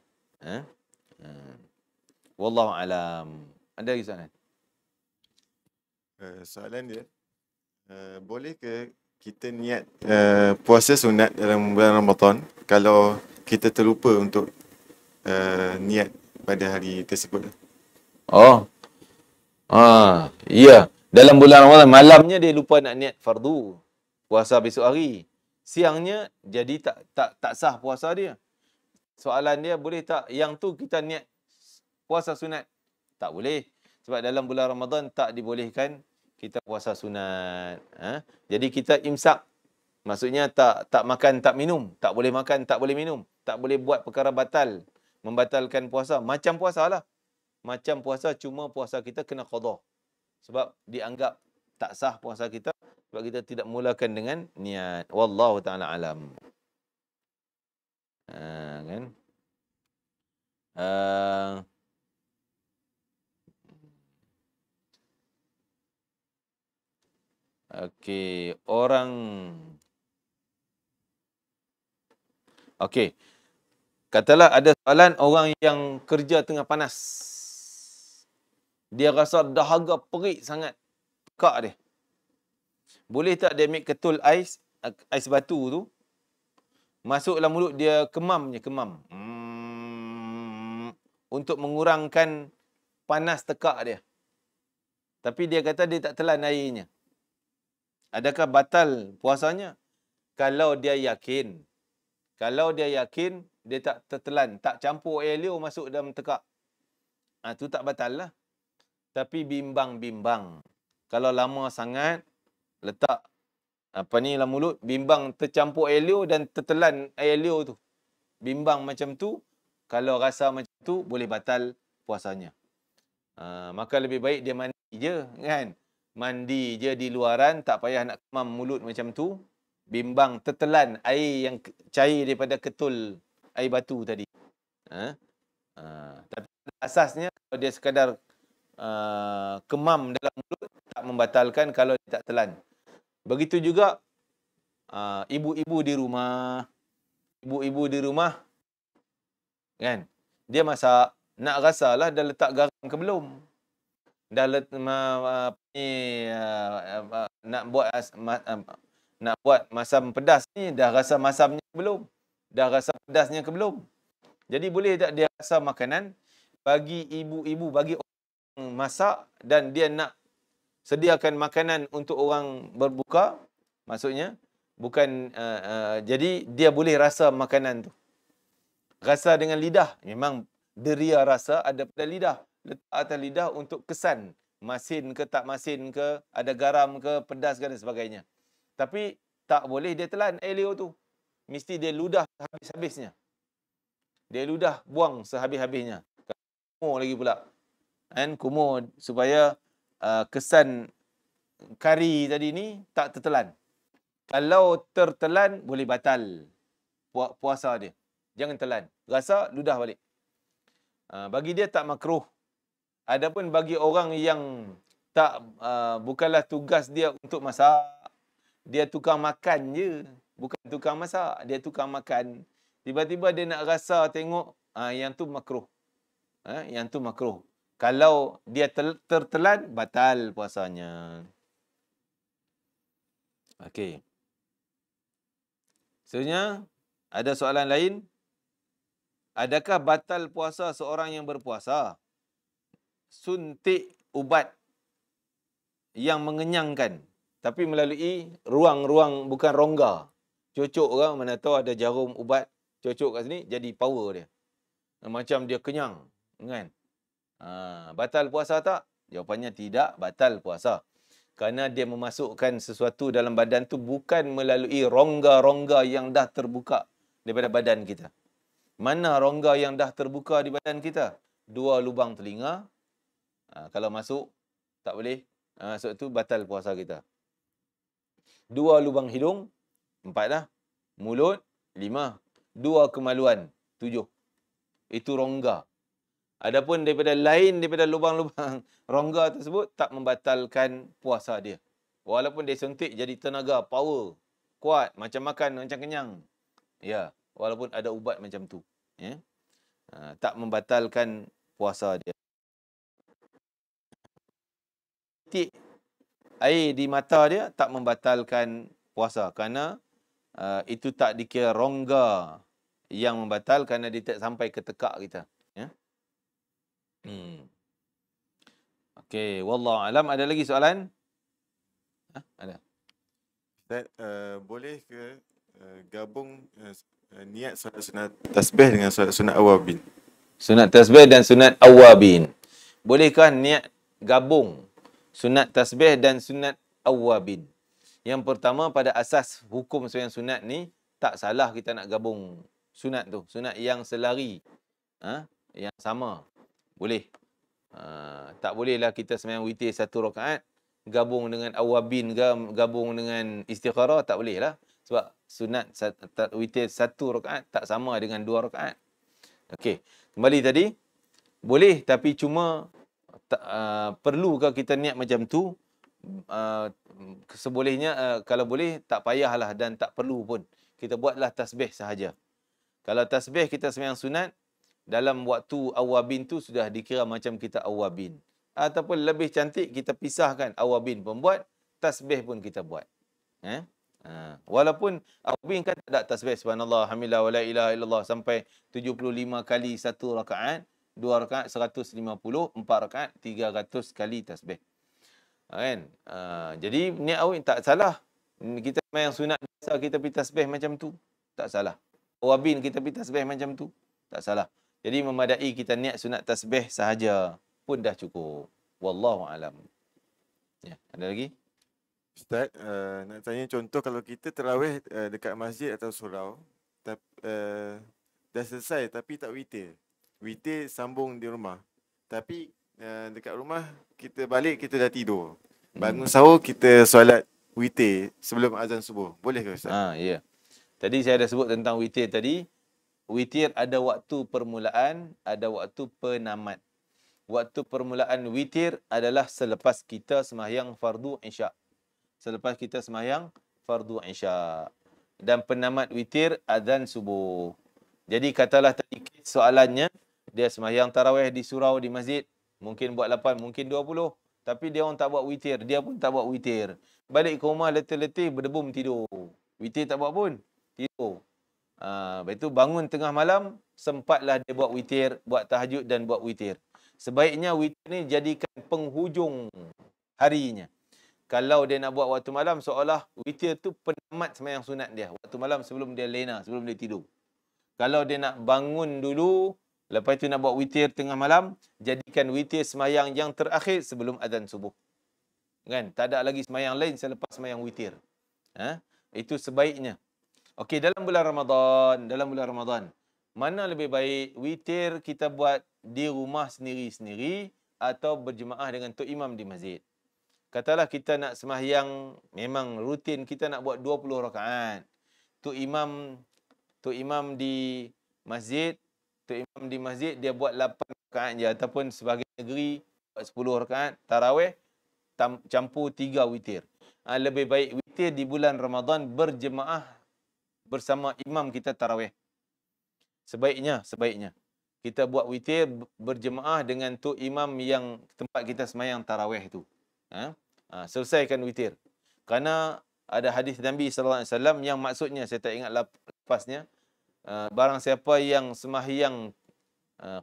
Wallahu alam. Ada lagi soalan? Soalan dia, boleh ke kita niat puasa sunat dalam bulan Ramadan kalau kita terlupa untuk niat pada hari tersebut? Oh. Ya. Dalam bulan Ramadan, malamnya dia lupa nak niat fardu. Puasa besok hari. Siangnya, jadi tak sah puasa dia. Soalan dia, boleh tak yang tu kita niat puasa sunat? Tak boleh. Sebab dalam bulan Ramadan tak dibolehkan kita puasa sunat. Jadi kita imsak. Maksudnya tak makan, tak minum. Tak boleh makan, tak boleh minum. Tak boleh buat perkara batal. Membatalkan puasa. Macam puasa lah. Macam puasa, cuma puasa kita kena qada. Sebab dianggap tak sah puasa kita. Sebab kita tidak mulakan dengan niat. Wallahu ta'ala alam. Kan? Okey. Okey. Katalah ada soalan orang yang kerja tengah panas. Dia rasa dahaga perik sangat. Pekak dia. Boleh tak dia ambil ketul ais batu tu, masuk dalam mulut dia, kemam. Untuk mengurangkan panas tekak dia. Tapi dia kata dia tak telan airnya. Adakah batal puasanya? Kalau dia yakin, dia tak tertelan, tak campur air liur masuk dalam tekak. Tu tak batal lah. Tapi bimbang. Kalau lama sangat, letak dalam mulut, bimbang tercampur air liur dan tertelan air liur tu. Bimbang macam tu, kalau rasa macam tu, boleh batal puasanya. Maka lebih baik dia mandi je, kan? Mandi je di luaran, tak payah nak kemam mulut macam tu. Bimbang tertelan air yang cair daripada ketul air batu tadi. Tapi asasnya, kalau dia sekadar kemam dalam mulut, tak membatalkan kalau dia tak telan. Begitu juga ibu-ibu di rumah, kan? Dia masak, nak rasalah dah letak garam ke belum? Nak buat masam pedas ni, dah rasa masamnya ke belum? Dah rasa pedasnya ke belum? Jadi boleh tak dia rasa makanan, bagi ibu-ibu, bagi orang masak, dan dia nak sediakan makanan untuk orang berbuka, maksudnya bukan jadi dia boleh rasa makanan tu. Rasa dengan lidah, memang deria rasa ada pada lidah. Letak atas lidah untuk kesan, masin ke tak masin ke, ada garam ke, pedas ke dan sebagainya. Tapi tak boleh dia telan air liur tu. Mesti dia ludah habis-habisnya. Dia ludah buang sehabis-habisnya. Kumur lagi pula. Kumur supaya kesan kari tadi ni tak tertelan. Kalau tertelan, boleh batal puasa dia. Jangan telan. Rasa, ludah balik. Bagi dia tak makruh. Adapun bagi orang yang tak bukanlah tugas dia untuk masak, dia tukang makan je. Bukan tukang masak, dia tukang makan. Tiba-tiba dia nak rasa tengok, yang tu makruh. Yang tu makruh. Kalau dia tertelan, batal puasanya. Okey. Seterusnya, ada soalan lain. Adakah batal puasa seorang yang berpuasa suntik ubat yang mengenyangkan, tapi melalui ruang-ruang, bukan rongga? Cocok ke, mana tahu ada jarum ubat cocok kat sini, jadi power dia. Macam dia kenyang, kan? Batal puasa tak? Jawapannya tidak batal puasa. Kerana dia memasukkan sesuatu dalam badan tu bukan melalui rongga-rongga yang dah terbuka daripada badan kita. Mana rongga yang dah terbuka di badan kita? 2 lubang telinga. Kalau masuk, tak boleh. Masuk tu batal puasa kita. 2 lubang hidung, 4 dah. Mulut, 5. 2 kemaluan, 7. Itu rongga. Adapun daripada lubang-lubang rongga tersebut, tak membatalkan puasa dia. Walaupun dia suntik jadi tenaga, power, kuat, macam makan, macam kenyang. Ya, walaupun ada ubat macam tu. Ya. Tak membatalkan puasa dia. air di mata dia tak membatalkan puasa kerana itu tak dikira rongga yang membatal kerana dia tak sampai ke tekak kita. Ya. Okey, wallahu alam. Ada lagi soalan? Ada. Ustaz, boleh ke gabung niat solat sunat tasbih dengan solat sunat awabin? Sunat tasbih dan sunat awabin. Bolehkah niat gabung sunat tasbih dan sunat awabin? Yang pertama, pada asas hukum sembahyang sunat ni, tak salah kita nak gabung sunat tu. Sunat yang selari. Yang sama. Boleh. Tak bolehlah kita sembahyang witir 1 rakaat, gabung dengan awabin ke, gabung dengan istikharah, tak boleh lah. Sebab sunat witir 1 rakaat tak sama dengan 2 rakaat. Okey. Kembali tadi, boleh tapi cuma perlukah kita niat macam tu? Sebolehnya, kalau boleh tak payahlah dan tak perlu pun. Kita buatlah tasbih sahaja. Kalau tasbih kita sembahyang sunat, dalam waktu awabin tu sudah dikira macam kita awabin. Ataupun lebih cantik kita pisahkan, awabin pun buat, tasbih pun kita buat. Walaupun awabin kan tak ada tasbih subhanallah, alhamdulillah, wala ilaha illallah sampai 75 kali 1 rakaat, 2 rakaat 150, 4 rakaat 300 kali tasbih. Kan? Jadi niat awin tak salah. Kita sembahyang sunat biasa kita pergi tasbih macam tu, tak salah. Awabin kita pergi tasbih macam tu, tak salah. Jadi memadai kita niat sunat tasbih sahaja pun dah cukup. Wallahu alam. Ya, ada lagi? Ustaz, nak tanya contoh kalau kita terawih dekat masjid atau surau, dah selesai tapi tak witir. Witir sambung di rumah. Tapi dekat rumah kita balik kita dah tidur. Bangun sahur kita solat witir sebelum azan subuh. Boleh ke Ustaz? Ya. Tadi saya dah sebut tentang witir tadi. Witir ada waktu permulaan, ada waktu penamat. Waktu permulaan witir adalah selepas kita sembahyang fardu isyak. Selepas kita sembahyang fardu isyak. Dan penamat witir azan subuh. Jadi katalah tadi soalannya, dia sembahyang tarawih di surau, di masjid. Mungkin buat 8, mungkin 20. Tapi dia orang tak buat witir. Dia pun tak buat witir. Balik ke rumah letih-letih, berdebum tidur. Witir tak buat pun. Tidur. Lepas itu bangun tengah malam, sempatlah dia buat witir, buat tahajud dan buat witir. Sebaiknya witir ni jadikan penghujung harinya. Kalau dia nak buat waktu malam, seolah witir tu penamat sembahyang sunat dia. Waktu malam sebelum dia lena, sebelum dia tidur. Kalau dia nak bangun dulu, lepas itu nak buat witir tengah malam, jadikan witir sembahyang yang terakhir sebelum azan subuh. Kan? Tak ada lagi sembahyang lain selepas sembahyang witir. Itu sebaiknya. Okey, dalam bulan Ramadan, mana lebih baik witir kita buat di rumah sendiri-sendiri atau berjemaah dengan tok imam di masjid? Katalah kita nak sembahyang, memang rutin kita nak buat 20 rakaat. Tok imam di masjid, dia buat 8 rakaat je, ataupun sebahagian negeri buat 10 rakaat tarawih campur 3 witir. Lebih baik witir di bulan Ramadan berjemaah bersama imam kita tarawih. Sebaiknya kita buat witir berjemaah dengan tok imam yang tempat kita sembahyang tarawih tu. Selesaikan witir. Kerana ada hadis Nabi sallallahu alaihi wasallam yang maksudnya saya tak ingat lepasnya. Barang siapa yang sembahyang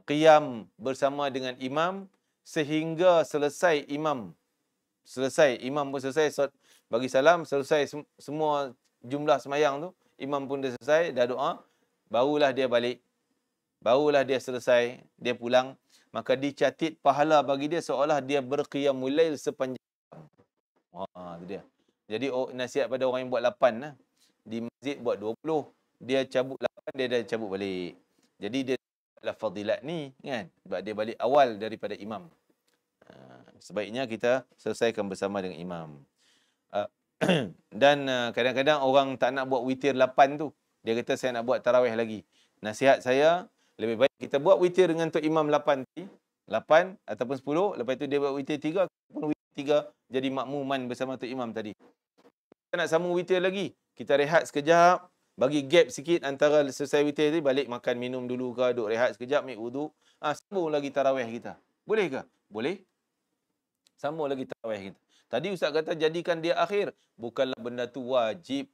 qiyam bersama dengan imam sehingga selesai imam pun selesai bagi salam, selesai semua jumlah sembahyang tu, imam pun dah selesai, dah doa, barulah dia balik. Barulah dia selesai, dia pulang. Maka dicatat pahala bagi dia seolah dia berqiyamul lail sepanjang malam. Itu dia. Jadi nasihat pada orang yang buat 8 lah. Di masjid buat 20. Dia cabut 8, dia dah cabut balik. Jadi dia adalah fadilat ni kan. Sebab dia balik awal daripada imam. Sebaiknya kita selesaikan bersama dengan imam. Dan kadang-kadang orang tak nak buat witir 8 tu. Dia kata saya nak buat tarawih lagi. Nasihat saya, lebih baik kita buat witir dengan tok imam 8 tadi. 8 ataupun 10. Lepas tu dia buat witir 3. Ataupun witir 3 jadi makmuman bersama tok imam tadi. Kita nak sambung witir lagi. Kita rehat sekejap. Bagi gap sikit antara selesai witir tadi. Balik makan minum dulu ke. Duk rehat sekejap. Ambil wuduk. Sambung lagi tarawih kita. Boleh ke? Boleh. Sambung lagi tarawih kita. Tadi Ustaz kata jadikan dia akhir. Bukanlah benda tu wajib,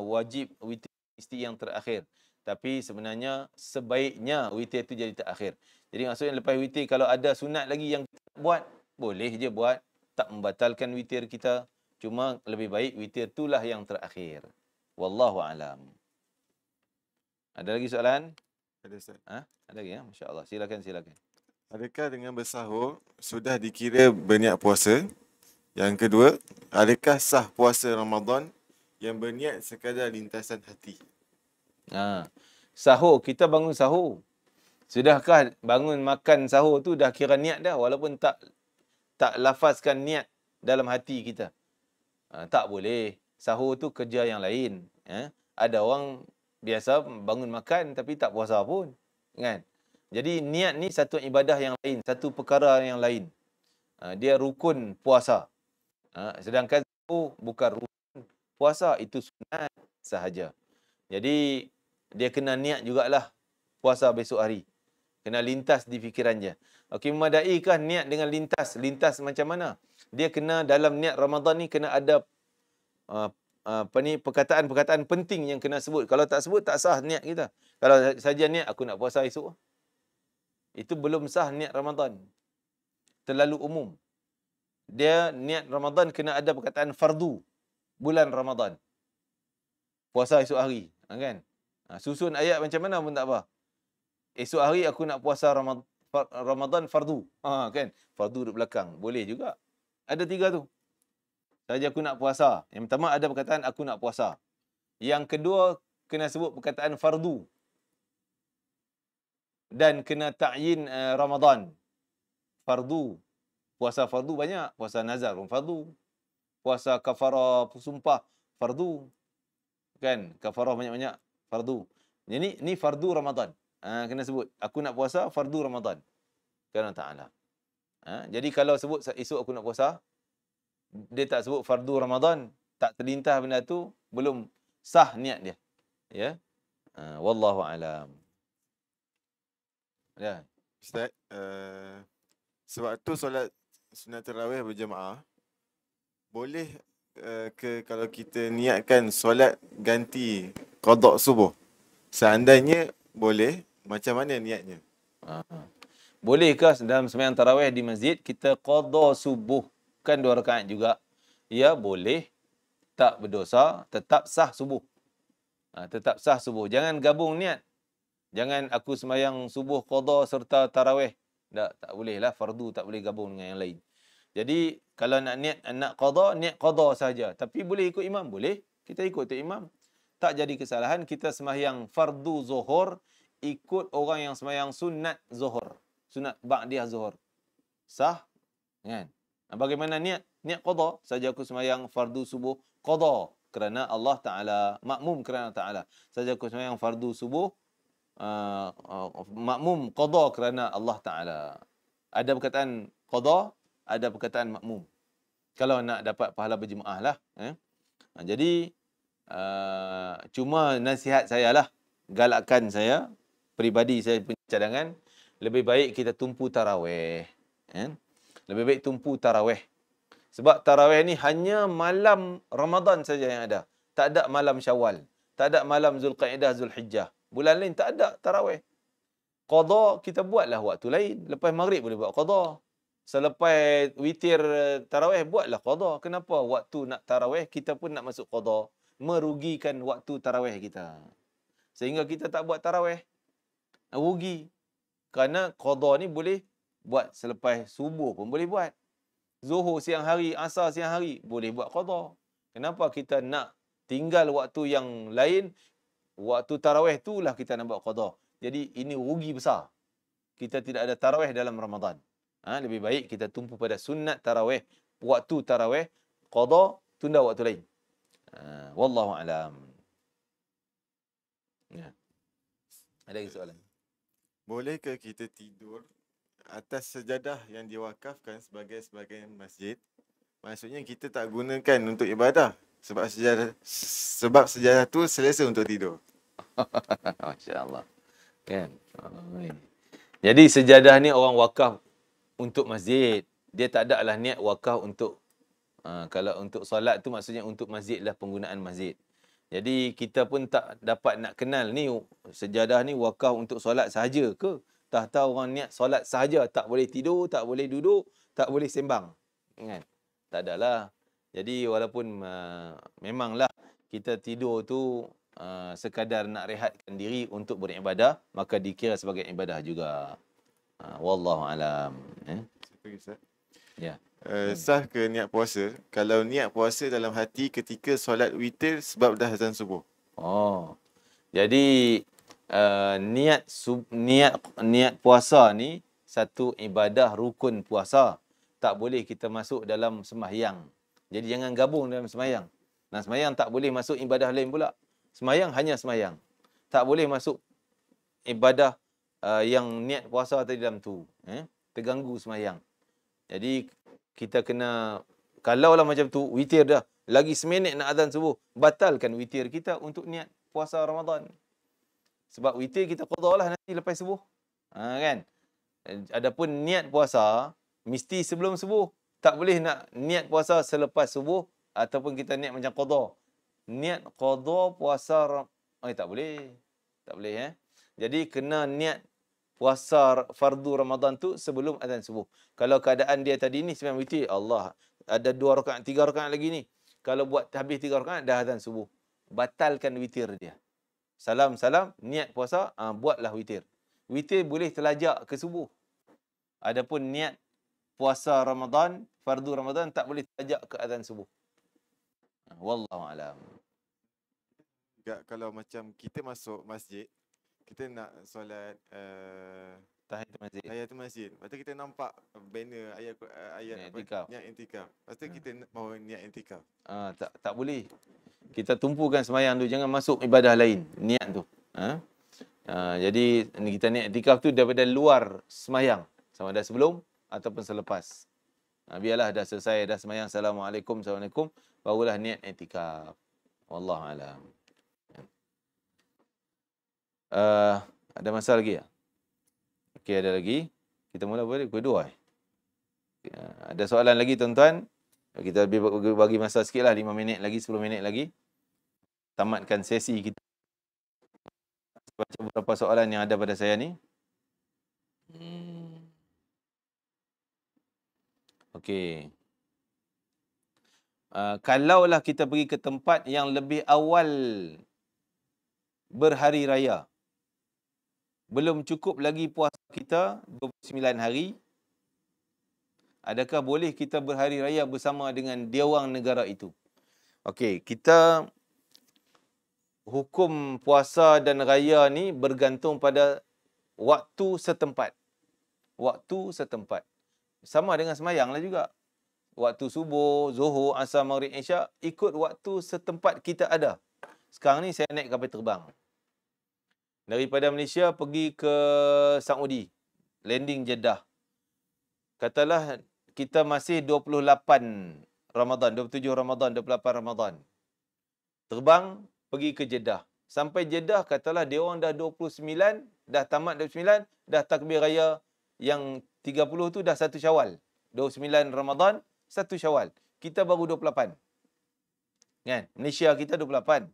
wajib witir mesti yang terakhir. Tapi sebenarnya sebaiknya witir tu jadi terakhir. Jadi maksudnya lepas witir kalau ada sunat lagi yang kita buat, boleh je buat. Tak membatalkan witir kita. Cuma lebih baik witir itulah yang terakhir. Wallahu alam. Ada lagi soalan? Ada Ustaz. Ada lagi ya? Masya Allah. Silakan. Adakah dengan bersahur sudah dikira berniat puasa? Yang kedua, adakah sah puasa Ramadan yang berniat sekadar lintasan hati? Sahur, kita bangun sahur. Sudahkah bangun makan sahur tu dah kira niat dah walaupun tak lafazkan niat dalam hati kita? Tak boleh. Sahur tu kerja yang lain. Ada orang biasa bangun makan tapi tak puasa pun. Kan? Jadi niat ni satu ibadah yang lain, satu perkara yang lain. Dia rukun puasa. Sedangkan sahur bukan rukun puasa, itu sunat sahaja. Jadi dia kena niat jugalah puasa besok hari. Kena lintas di fikiran je. Okey, memadai kah niat dengan lintas? Lintas macam mana? Dia kena dalam niat Ramadan ni kena ada perkataan-perkataan penting yang kena sebut. Kalau tak sebut tak sah niat kita. Kalau saja niat aku nak puasa esok, itu belum sah niat Ramadan. Terlalu umum. Dia niat Ramadan kena ada perkataan fardu bulan Ramadan. Puasa esok hari, kan? Susun ayat macam mana pun tak apa. Esok hari aku nak puasa Ramadan fardu. Kan? Fardu duduk belakang. Boleh juga. Ada 3 tu. Saja aku nak puasa. Yang pertama ada perkataan aku nak puasa. Yang kedua kena sebut perkataan fardu. Dan kena ta'yin Ramadan. Fardu. Puasa fardu banyak. Puasa nazar pun fardu. Puasa kafarah sumpah fardu. Kan? Kafarah banyak-banyak fardu. Jadi ni fardu Ramadan. Kena sebut. Aku nak puasa fardu Ramadan. Kerana Ta'ala. Jadi kalau sebut esok aku nak puasa, dia tak sebut fardu Ramadan, tak terlintas benda tu, belum sah niat dia. Ya. Wallahu alam. Ya. Ustaz, sewaktu solat sunat tarawih berjemaah, boleh ke kalau kita niatkan solat ganti qada subuh? Seandainya boleh, macam mana niatnya? Bolehkah dalam sembahyang tarawih di masjid kita qada subuh? Kan 2 rakaat juga. Ya, boleh. Tak berdosa, tetap sah subuh. Tetap sah subuh. Jangan gabung niat. Jangan aku sembahyang subuh qada serta tarawih. Tak boleh lah. Fardu tak boleh gabung dengan yang lain. Jadi, kalau nak niat niat qada saja. Tapi boleh ikut imam? Boleh. Kita ikut imam. Tak jadi kesalahan kita sembahyang fardu zuhur ikut orang yang sembahyang sunat zuhur. Sunat ba'diyah zuhur. Sah? Kan? Bagaimana niat? Niat qada. Saja aku sembahyang fardu subuh qada kerana Allah Ta'ala. Makmum kerana Ta'ala. Saja aku sembahyang fardu subuh makmum qada kerana Allah Ta'ala. Ada perkataan qada, ada perkataan makmum. Kalau nak dapat pahala berjemaah lah. Jadi, cuma nasihat saya lah, galakkan saya, peribadi saya punya cadangan, lebih baik kita tumpu tarawih. Lebih baik tumpu tarawih. Sebab tarawih ni hanya malam Ramadan saja yang ada. Tak ada malam Syawal. Tak ada malam Zulqaidah, Zulhijjah. Bulan lain tak ada tarawih. Qada kita buatlah waktu lain. Lepas maghrib boleh buat qada. Selepas witir tarawih buatlah qada. Kenapa waktu nak tarawih kita pun nak masuk qada? Merugikan waktu tarawih kita. Sehingga kita tak buat tarawih. Rugi. Kerana qada ni boleh buat selepas subuh pun boleh buat. Zuhur siang hari, asar siang hari boleh buat qada. Kenapa kita nak tinggal waktu yang lain? Waktu tarawih itulah kita nak buat qada. Jadi ini rugi besar. Kita tidak ada tarawih dalam Ramadan. Lebih baik kita tumpu pada sunat tarawih. Waktu tarawih, qada, tunda waktu lain. Wallahu alam. Ya. Ada lagi soalan? Bolehkah kita tidur atas sejadah yang diwakafkan sebagai masjid? Maksudnya kita tak gunakan untuk ibadah. Sebab sejadah tu selesa untuk tidur. Masya-Allah. Kan? Jadi sejadah ni orang wakaf untuk masjid. Dia tak ada lah niat wakaf untuk Kalau untuk solat tu maksudnya untuk masjid lah, penggunaan masjid. Jadi kita pun tak dapat nak kenal ni sejadah ni wakaf untuk solat sahaja ke? Tahu orang niat solat sahaja, tak boleh tidur, tak boleh duduk, tak boleh sembang. Kan? Tak adalah. Jadi walaupun memanglah kita tidur tu sekadar nak rehatkan diri untuk beribadah, maka dikira sebagai ibadah juga. Wallahu alam. Ustaz. Ya. Sah ke niat puasa kalau niat puasa dalam hati ketika solat witir sebab dah azan subuh? Jadi niat puasa ni satu ibadah rukun puasa. Tak boleh kita masuk dalam sembahyang. Jadi jangan gabung dalam sembahyang. Nah, sembahyang tak boleh masuk ibadah lain pula. Sembahyang hanya sembahyang. Tak boleh masuk ibadah yang niat puasa tadi dalam tu. Terganggu sembahyang. Jadi kita kena, kalaulah macam tu, witir dah. Lagi seminit nak azan subuh, batalkan witir kita untuk niat puasa Ramadan. Sebab witir kita qada lah nanti lepas subuh. Kan? Adapun niat puasa, mesti sebelum subuh. Tak boleh nak niat puasa selepas subuh, ataupun kita niat macam qada. Niat qada puasa, tak boleh. Tak boleh. Jadi kena niat puasa fardu Ramadan tu sebelum azan subuh. Kalau keadaan dia tadi ni sembahyang witir, Allah, ada 2 rakaat, 3 rakaat lagi ni. Kalau buat habis 3 rakaat dah azan subuh. Batalkan witir dia. Salam, niat puasa, buatlah witir. Witir boleh terlajak ke subuh. Adapun niat puasa Ramadan, fardu Ramadan tak boleh terlajak ke azan subuh. Wallahu alam. Kalau macam kita masuk masjid, kita nak solat tahiyatul masjid. Lepas tu kita nampak banner ayat niat intikaf. Lepas tu kita mau niat intikaf. Tak boleh. Kita tumpukan sembahyang tu, jangan masuk ibadah lain, niat tu. Jadi kita niat intikaf tu daripada luar sembahyang, sama ada sebelum ataupun selepas. Biarlah dah selesai dah sembahyang, assalamualaikum, barulah niat intikaf. Wallahu alam. Ada masa lagi tak? Okey, ada lagi. Kita mula boleh kedua. Ada soalan lagi tuan-tuan? Kita bagi masa sikit lah, 5 minit lagi, 10 minit lagi. Tamatkan sesi kita. Baca beberapa soalan yang ada pada saya ni. Okey. Kalaulah kita pergi ke tempat yang lebih awal berhari raya, belum cukup lagi puasa kita 29 hari, adakah boleh kita berhari raya bersama dengan diawang negara itu? Okey, kita hukum puasa dan raya ni bergantung pada waktu setempat. Waktu setempat. Sama dengan sembahyang lah juga. Waktu subuh, zuhur, asar, maghrib, isyak, ikut waktu setempat kita ada. Sekarang ni saya naik kapal terbang. Daripada Malaysia pergi ke Saudi. Landing Jeddah. Katalah kita masih 28 Ramadan, 27 Ramadan, 28 Ramadan. Terbang pergi ke Jeddah. Sampai Jeddah katalah dia orang dah 29, dah tamat 29, dah takbir raya yang 30 tu dah 1 Syawal. 29 Ramadan, 1 Syawal. Kita baru 28. Kan? Malaysia kita 28.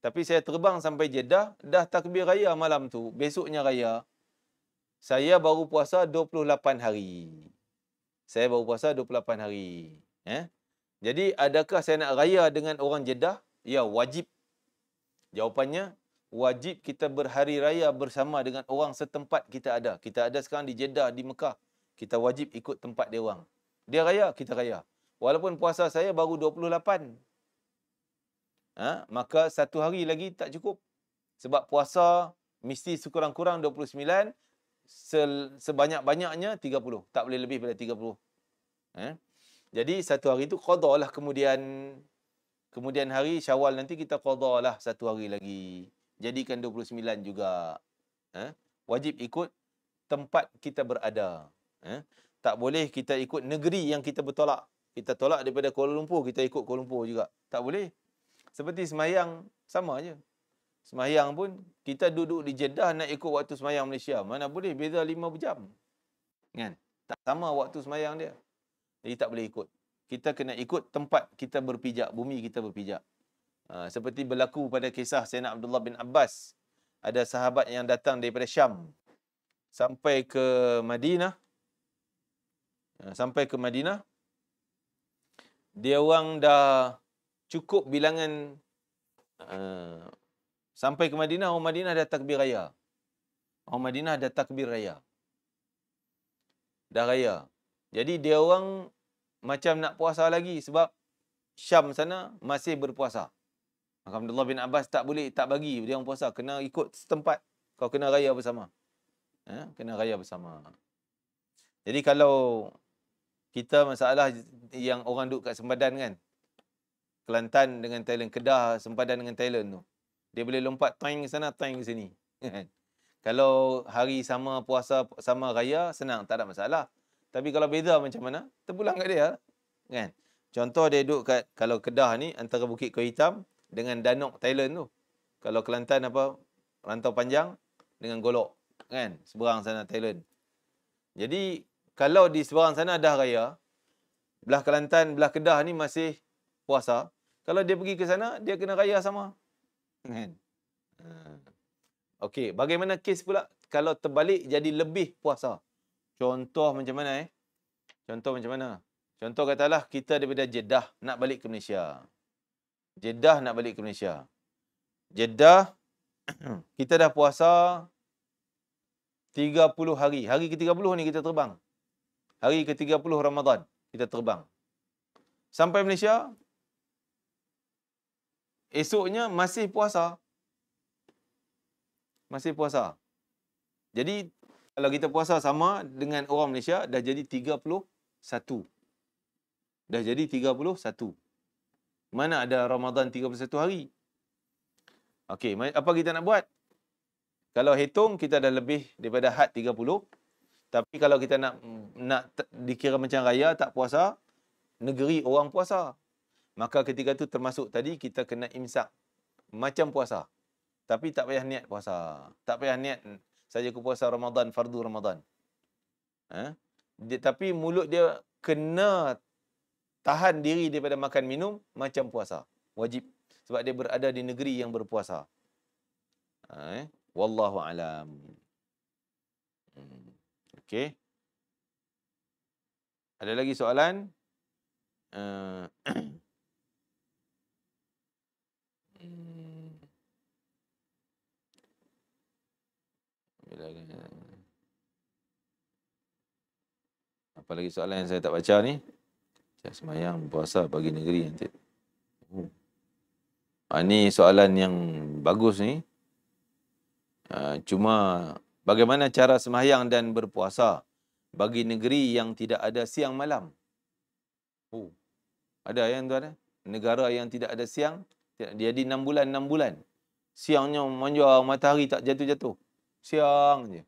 Tapi saya terbang sampai Jeddah, dah takbir raya malam tu. Besoknya raya, saya baru puasa 28 hari. Saya baru puasa 28 hari. Jadi, adakah saya nak raya dengan orang Jeddah? Ya, wajib. Jawapannya, wajib kita berhari raya bersama dengan orang setempat kita ada. Kita ada sekarang di Jeddah, di Mekah. Kita wajib ikut tempat dia orang. Dia raya, kita raya. Walaupun puasa saya baru 28. Maka 1 hari lagi tak cukup. Sebab puasa mesti sekurang-kurang 29, sebanyak-banyaknya 30. Tak boleh lebih daripada 30. Jadi 1 hari itu qada lah, kemudian hari Syawal nanti kita qada lah 1 hari lagi. Jadikan 29 juga. Wajib ikut tempat kita berada. Tak boleh kita ikut negeri yang kita bertolak. Kita tolak daripada Kuala Lumpur, kita ikut Kuala Lumpur juga. Tak boleh. Seperti semayang, sama aja. Semayang pun, kita duduk di Jeddah nak ikut waktu semayang Malaysia. Mana boleh, beza 5 jam. Kan? Tak sama waktu semayang dia. Jadi tak boleh ikut. kita kena ikut tempat kita berpijak, bumi kita berpijak. Seperti berlaku pada kisah Sayyidina Abdullah bin Abbas. Ada sahabat yang datang daripada Syam sampai ke Madinah. Sampai ke Madinah, dia orang dah cukup bilangan. Sampai ke Madinah, orang Madinah dah takbir raya. Orang Madinah dah takbir raya. Dah raya. Jadi dia orang macam nak puasa lagi sebab Syam sana masih berpuasa. Maka Abdullah bin Abbas tak bagi dia orang puasa, kena ikut setempat. Kau kena raya bersama. Kena raya bersama. Jadi kalau kita masalah yang orang duduk kat sempadan kan, Kelantan dengan Thailand, Kedah sempadan dengan Thailand tu, dia boleh lompat toing ke sana, toing ke sini. Kalau hari sama, puasa sama, raya, senang, tak ada masalah. Tapi kalau beza macam mana, terpulang kat dia. Kan? Contoh dia duduk kat, kalau Kedah ni antara Bukit Kayu Hitam dengan Danok Thailand tu. Kalau Kelantan apa, Rantau Panjang dengan Golok. Kan? Seberang sana Thailand. Jadi kalau di seberang sana dah raya, belah Kelantan, belah Kedah ni masih puasa. Kalau dia pergi ke sana, dia kena raya sama. Kan? Okey, bagaimana kes pula kalau terbalik jadi lebih puasa? Contoh macam mana Contoh macam mana? Contoh katalah kita daripada Jeddah nak balik ke Malaysia. Jeddah nak balik ke Malaysia. Jeddah kita dah puasa 30 hari. Hari ke-30 ni kita terbang. Hari ke-30 Ramadan kita terbang. Sampai Malaysia, esoknya masih puasa. Masih puasa. Jadi, kalau kita puasa sama dengan orang Malaysia, dah jadi 31. Dah jadi 31. Mana ada Ramadan 31 hari? Okey, apa kita nak buat? Kalau hitung, kita dah lebih daripada had 30. Tapi kalau kita nak dikira macam raya, tak puasa, negeri orang puasa. Maka ketika tu termasuk tadi, kita kena imsak. Macam puasa. Tapi tak payah niat puasa. Tak payah niat saja aku puasa Ramadan, fardu Ramadan. Tapi mulut dia kena tahan diri daripada makan minum macam puasa. Wajib. Sebab dia berada di negeri yang berpuasa. Wallahu alam. Okey. Ada lagi soalan? Apa lagi soalan yang saya tak baca ni? Saya semayang, puasa bagi negeri nanti. Ini soalan yang bagus ni. Cuma bagaimana cara semayang dan berpuasa bagi negeri yang tidak ada siang malam? Ada yang tu ada? Negara yang tidak ada siang, dia di 6 bulan. Siangnya menjual, matahari tak jatuh-jatuh. Siang je.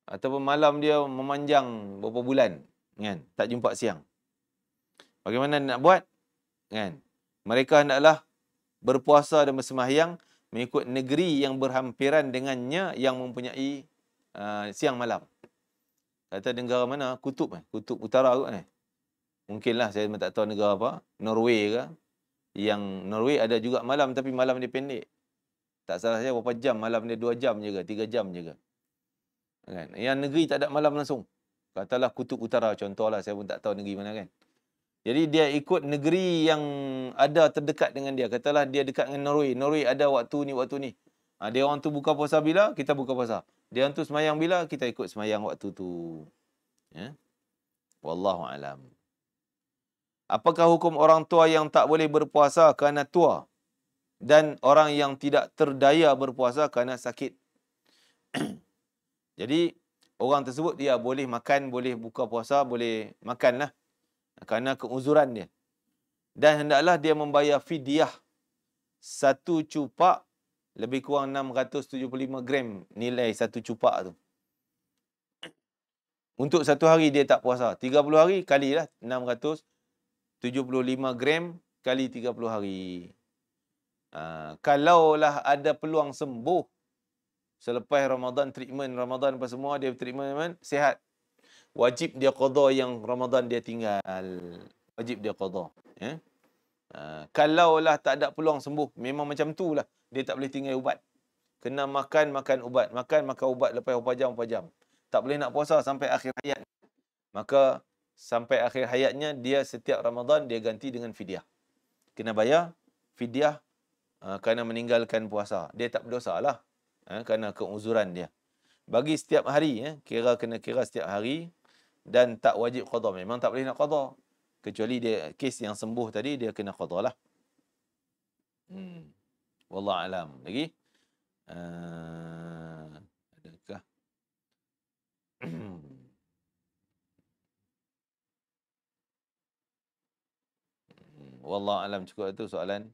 Ataupun malam dia memanjang beberapa bulan. Kan? Tak jumpa siang. Bagaimana nak buat? Kan? Mereka hendaklah berpuasa dan bersembahyang mengikut negeri yang berhampiran dengannya yang mempunyai siang malam. Kata negara mana? Kutub. Kutub utara kot ni. Mungkinlah, saya tak tahu negara apa. Norway ke? Yang Norway ada juga malam, tapi malam dia pendek. Tak salah saya berapa jam, malam dia 2 jam je ke, 3 jam je ke. Kan? Yang negeri tak ada malam langsung. Katalah Kutub Utara contohlah, saya pun tak tahu negeri mana kan. Jadi dia ikut negeri yang ada terdekat dengan dia. Katalah dia dekat dengan Norway. Norway ada waktu ni. Dia orang tu buka puasa bila, kita buka puasa. Dia orang tu semayang bila, kita ikut semayang waktu tu. Ya? Wallahu alam. Apakah hukum orang tua yang tak boleh berpuasa kerana tua dan orang yang tidak terdaya berpuasa kerana sakit? Jadi, orang tersebut dia boleh makan, boleh buka puasa, boleh makanlah kerana keuzuran dia. Dan hendaklah dia membayar fidyah 1 cupak lebih kurang 675 gram nilai 1 cupak tu. Untuk 1 hari dia tak puasa. 30 hari kalilah 675 gram kali 30 hari. Kalaulah ada peluang sembuh selepas Ramadan, treatment Ramadan apa semua, dia treatment sihat, wajib dia qada yang Ramadan dia tinggal. wajib dia qada. Ya. Kalaulah tak ada peluang sembuh, memang macam tu lah. Dia tak boleh tinggal ubat. Kena makan ubat. Makan ubat lepas berapa jam. Tak boleh nak puasa sampai akhir hayat. Maka sampai akhir hayatnya, dia setiap Ramadan, dia ganti dengan fidyah. Kena bayar fidyah kerana meninggalkan puasa. Dia tak berdosa lah. Kerana keuzuran dia. Bagi setiap hari, kena kira setiap hari. Dan tak wajib qada. Memang tak boleh nak qada. Kecuali dia kes yang sembuh tadi, dia kena qada lah. Wallahu alam. Lagi? Adakah? Wallahu alam, cukup itu soalan.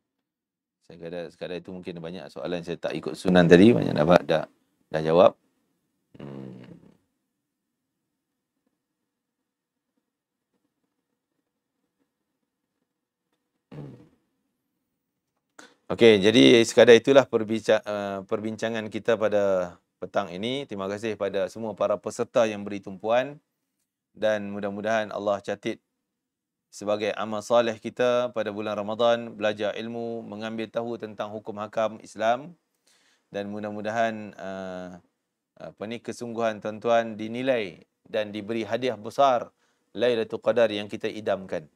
Sekadar itu mungkin banyak soalan saya tak ikut sunan tadi, banyak dah jawab. Okey, jadi sekadar itulah perbincangan kita pada petang ini. Terima kasih pada semua para peserta yang beri tumpuan, dan mudah-mudahan Allah catat sebagai amal soleh kita pada bulan Ramadan, belajar ilmu, mengambil tahu tentang hukum hakam Islam, dan mudah-mudahan kesungguhan tuan-tuan dinilai dan diberi hadiah besar Lailatul Qadar yang kita idamkan.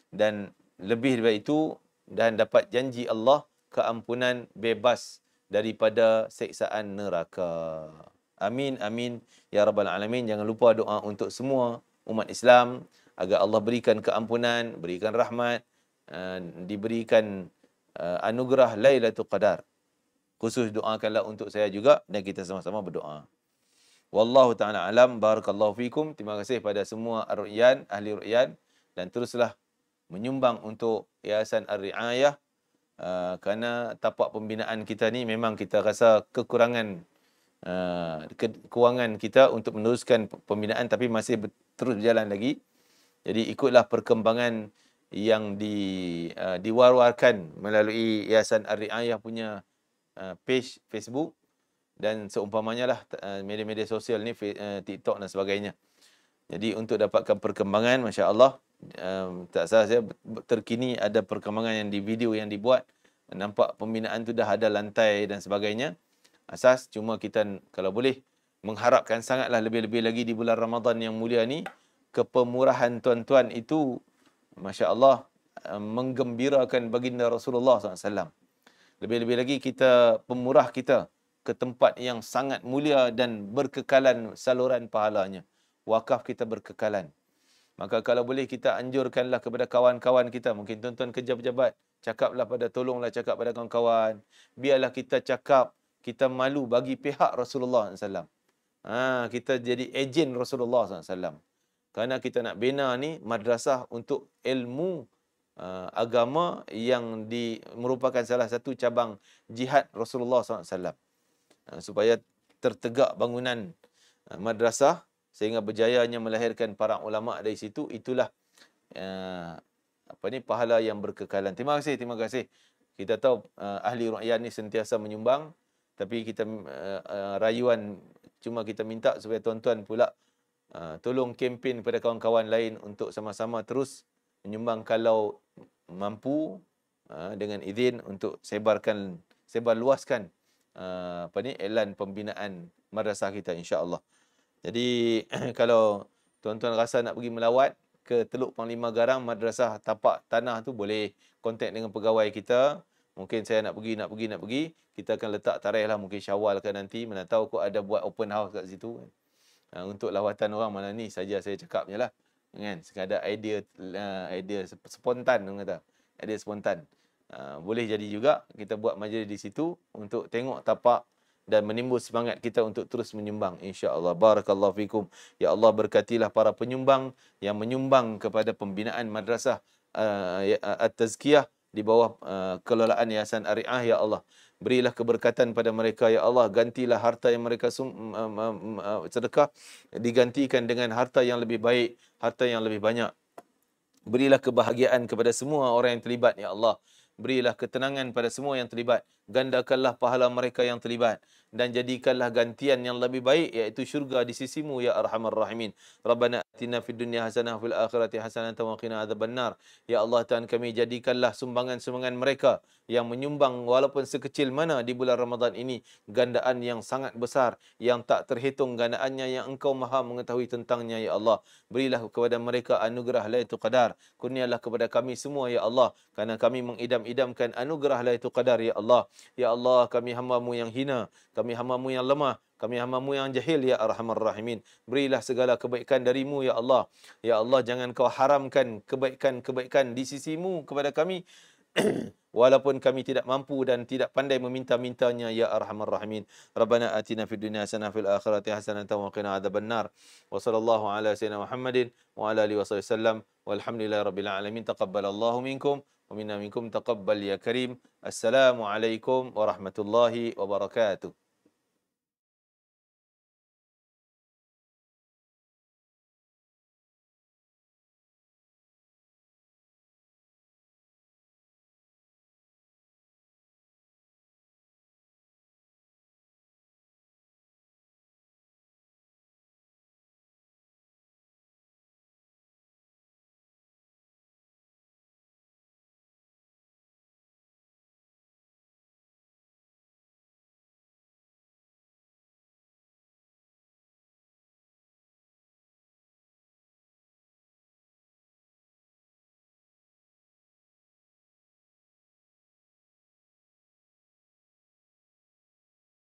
Dan lebih daripada itu, dan dapat janji Allah keampunan bebas daripada seksaan neraka. Amin, amin ya rabbal alamin. Jangan lupa doa untuk semua umat Islam agar Allah berikan keampunan, berikan rahmat, diberikan anugerah Lailatul Qadar. Khusus doakanlah untuk saya juga, dan kita sama-sama berdoa. Wallahu ta'ala alam. Barakallahu fikum. Terima kasih pada semua ar-ru'yan, ahli ru'yan, dan teruslah menyumbang untuk Yayasan Ar-Riayah, kerana tapak pembinaan kita ni memang kita rasa kekurangan kita untuk meneruskan pembinaan, tapi masih terus berjalan lagi. Jadi ikutlah perkembangan yang diwar-warkan melalui Yayasan Ar-Riayah punya page Facebook, dan seumpamanya lah media-media sosial ni, TikTok dan sebagainya. Jadi untuk dapatkan perkembangan, Masya Allah, tak salah saya, terkini ada perkembangan yang di video yang dibuat, nampak pembinaan tu dah ada lantai dan sebagainya. Asas cuma kita kalau boleh mengharapkan sangatlah lebih-lebih lagi di bulan Ramadan yang mulia ni, kepemurahan tuan-tuan itu, Masya Allah, menggembirakan baginda Rasulullah SAW. Lebih-lebih lagi kita pemurah kita ke tempat yang sangat mulia dan berkekalan saluran pahalanya. Wakaf kita berkekalan. Maka kalau boleh kita anjurkanlah kepada kawan-kawan kita, mungkin tuan-tuan kerja pejabat, tolonglah cakap pada kawan-kawan. Biarlah kita cakap, kita malu bagi pihak Rasulullah SAW. Kita jadi ejen Rasulullah SAW. Kerana kita nak bina ni madrasah untuk ilmu agama yang merupakan salah satu cabang jihad Rasulullah SAW. Supaya tertegak bangunan madrasah sehingga berjayanya melahirkan para ulama dari situ. Itulah pahala yang berkekalan. Terima kasih. Kita tahu ahli ru'yan ni sentiasa menyumbang, tapi kita rayuan cuma kita minta supaya tuan-tuan pula tolong kempen kepada kawan-kawan lain untuk sama-sama terus menyumbang kalau mampu, dengan izin untuk sebarluaskan iklan pembinaan madrasah kita, insya-Allah. Jadi kalau tuan-tuan rasa nak pergi melawat ke Teluk Panglima Garang, madrasah tapak tanah tu, boleh kontak dengan pegawai kita. Mungkin saya nak pergi, kita akan letak tarikh lah, mungkin Syawal ke nanti, mana tahu kok ada buat open house kat situ. Untuk lawatan orang mana ni saja saya cakapnya lah. Kan, sekadar idea spontan, orang kata. Idea spontan. Boleh jadi juga kita buat majlis di situ untuk tengok tapak dan menimbul semangat kita untuk terus menyumbang, insya-Allah. Barakallahu fikum. Ya Allah, berkatilah para penyumbang yang menyumbang kepada pembinaan madrasah At-Tazkiyah di bawah kelolaan Yayasan Ar-Riayah, ya Allah. Berilah keberkatan pada mereka, ya Allah. Gantilah harta yang mereka sedekah, digantikan dengan harta yang lebih baik, harta yang lebih banyak. Berilah kebahagiaan kepada semua orang yang terlibat, ya Allah. Berilah ketenangan pada semua yang terlibat. Gandakanlah pahala mereka yang terlibat. Dan jadikanlah gantian yang lebih baik, iaitu syurga di sisimu, ya Arhamar Rahimin. Rabbana Atina fid dunya hasanah fil akhirati hasanah wa qina adzabannar. Ya Allah Tuhan kami, jadikanlah sumbangan-sumbangan mereka yang menyumbang walaupun sekecil mana di bulan Ramadan ini gandaan yang sangat besar yang tak terhitung gandaannya, yang Engkau Maha mengetahui tentangnya ya Allah. Berilah kepada mereka anugerah Lailatul Qadar. Kurnialah kepada kami semua ya Allah, kerana kami mengidam-idamkan anugerah Lailatul Qadar ya Allah. Ya Allah, kami hamba-Mu yang hina, kami hamba-Mu yang lemah, kami hamba-Mu yang jahil ya Arhamar Rahimin. Berilah segala kebaikan dari-Mu ya Allah. Ya Allah, jangan Kau haramkan kebaikan-kebaikan di sisi-Mu kepada kami walaupun kami tidak mampu dan tidak pandai meminta-mintanya ya Arhamar Rahimin. Rabbana atina fid dunya hasanah fil akhirati hasanah wa qina adzabannar. Wa sallallahu ala sayyidina Muhammadin wa ala alihi wasallam. Walhamdulillahi rabbil alamin. Taqabbalallahu minkum wa minna minkum taqabbal ya karim. Assalamualaikum warahmatullahi wabarakatuh.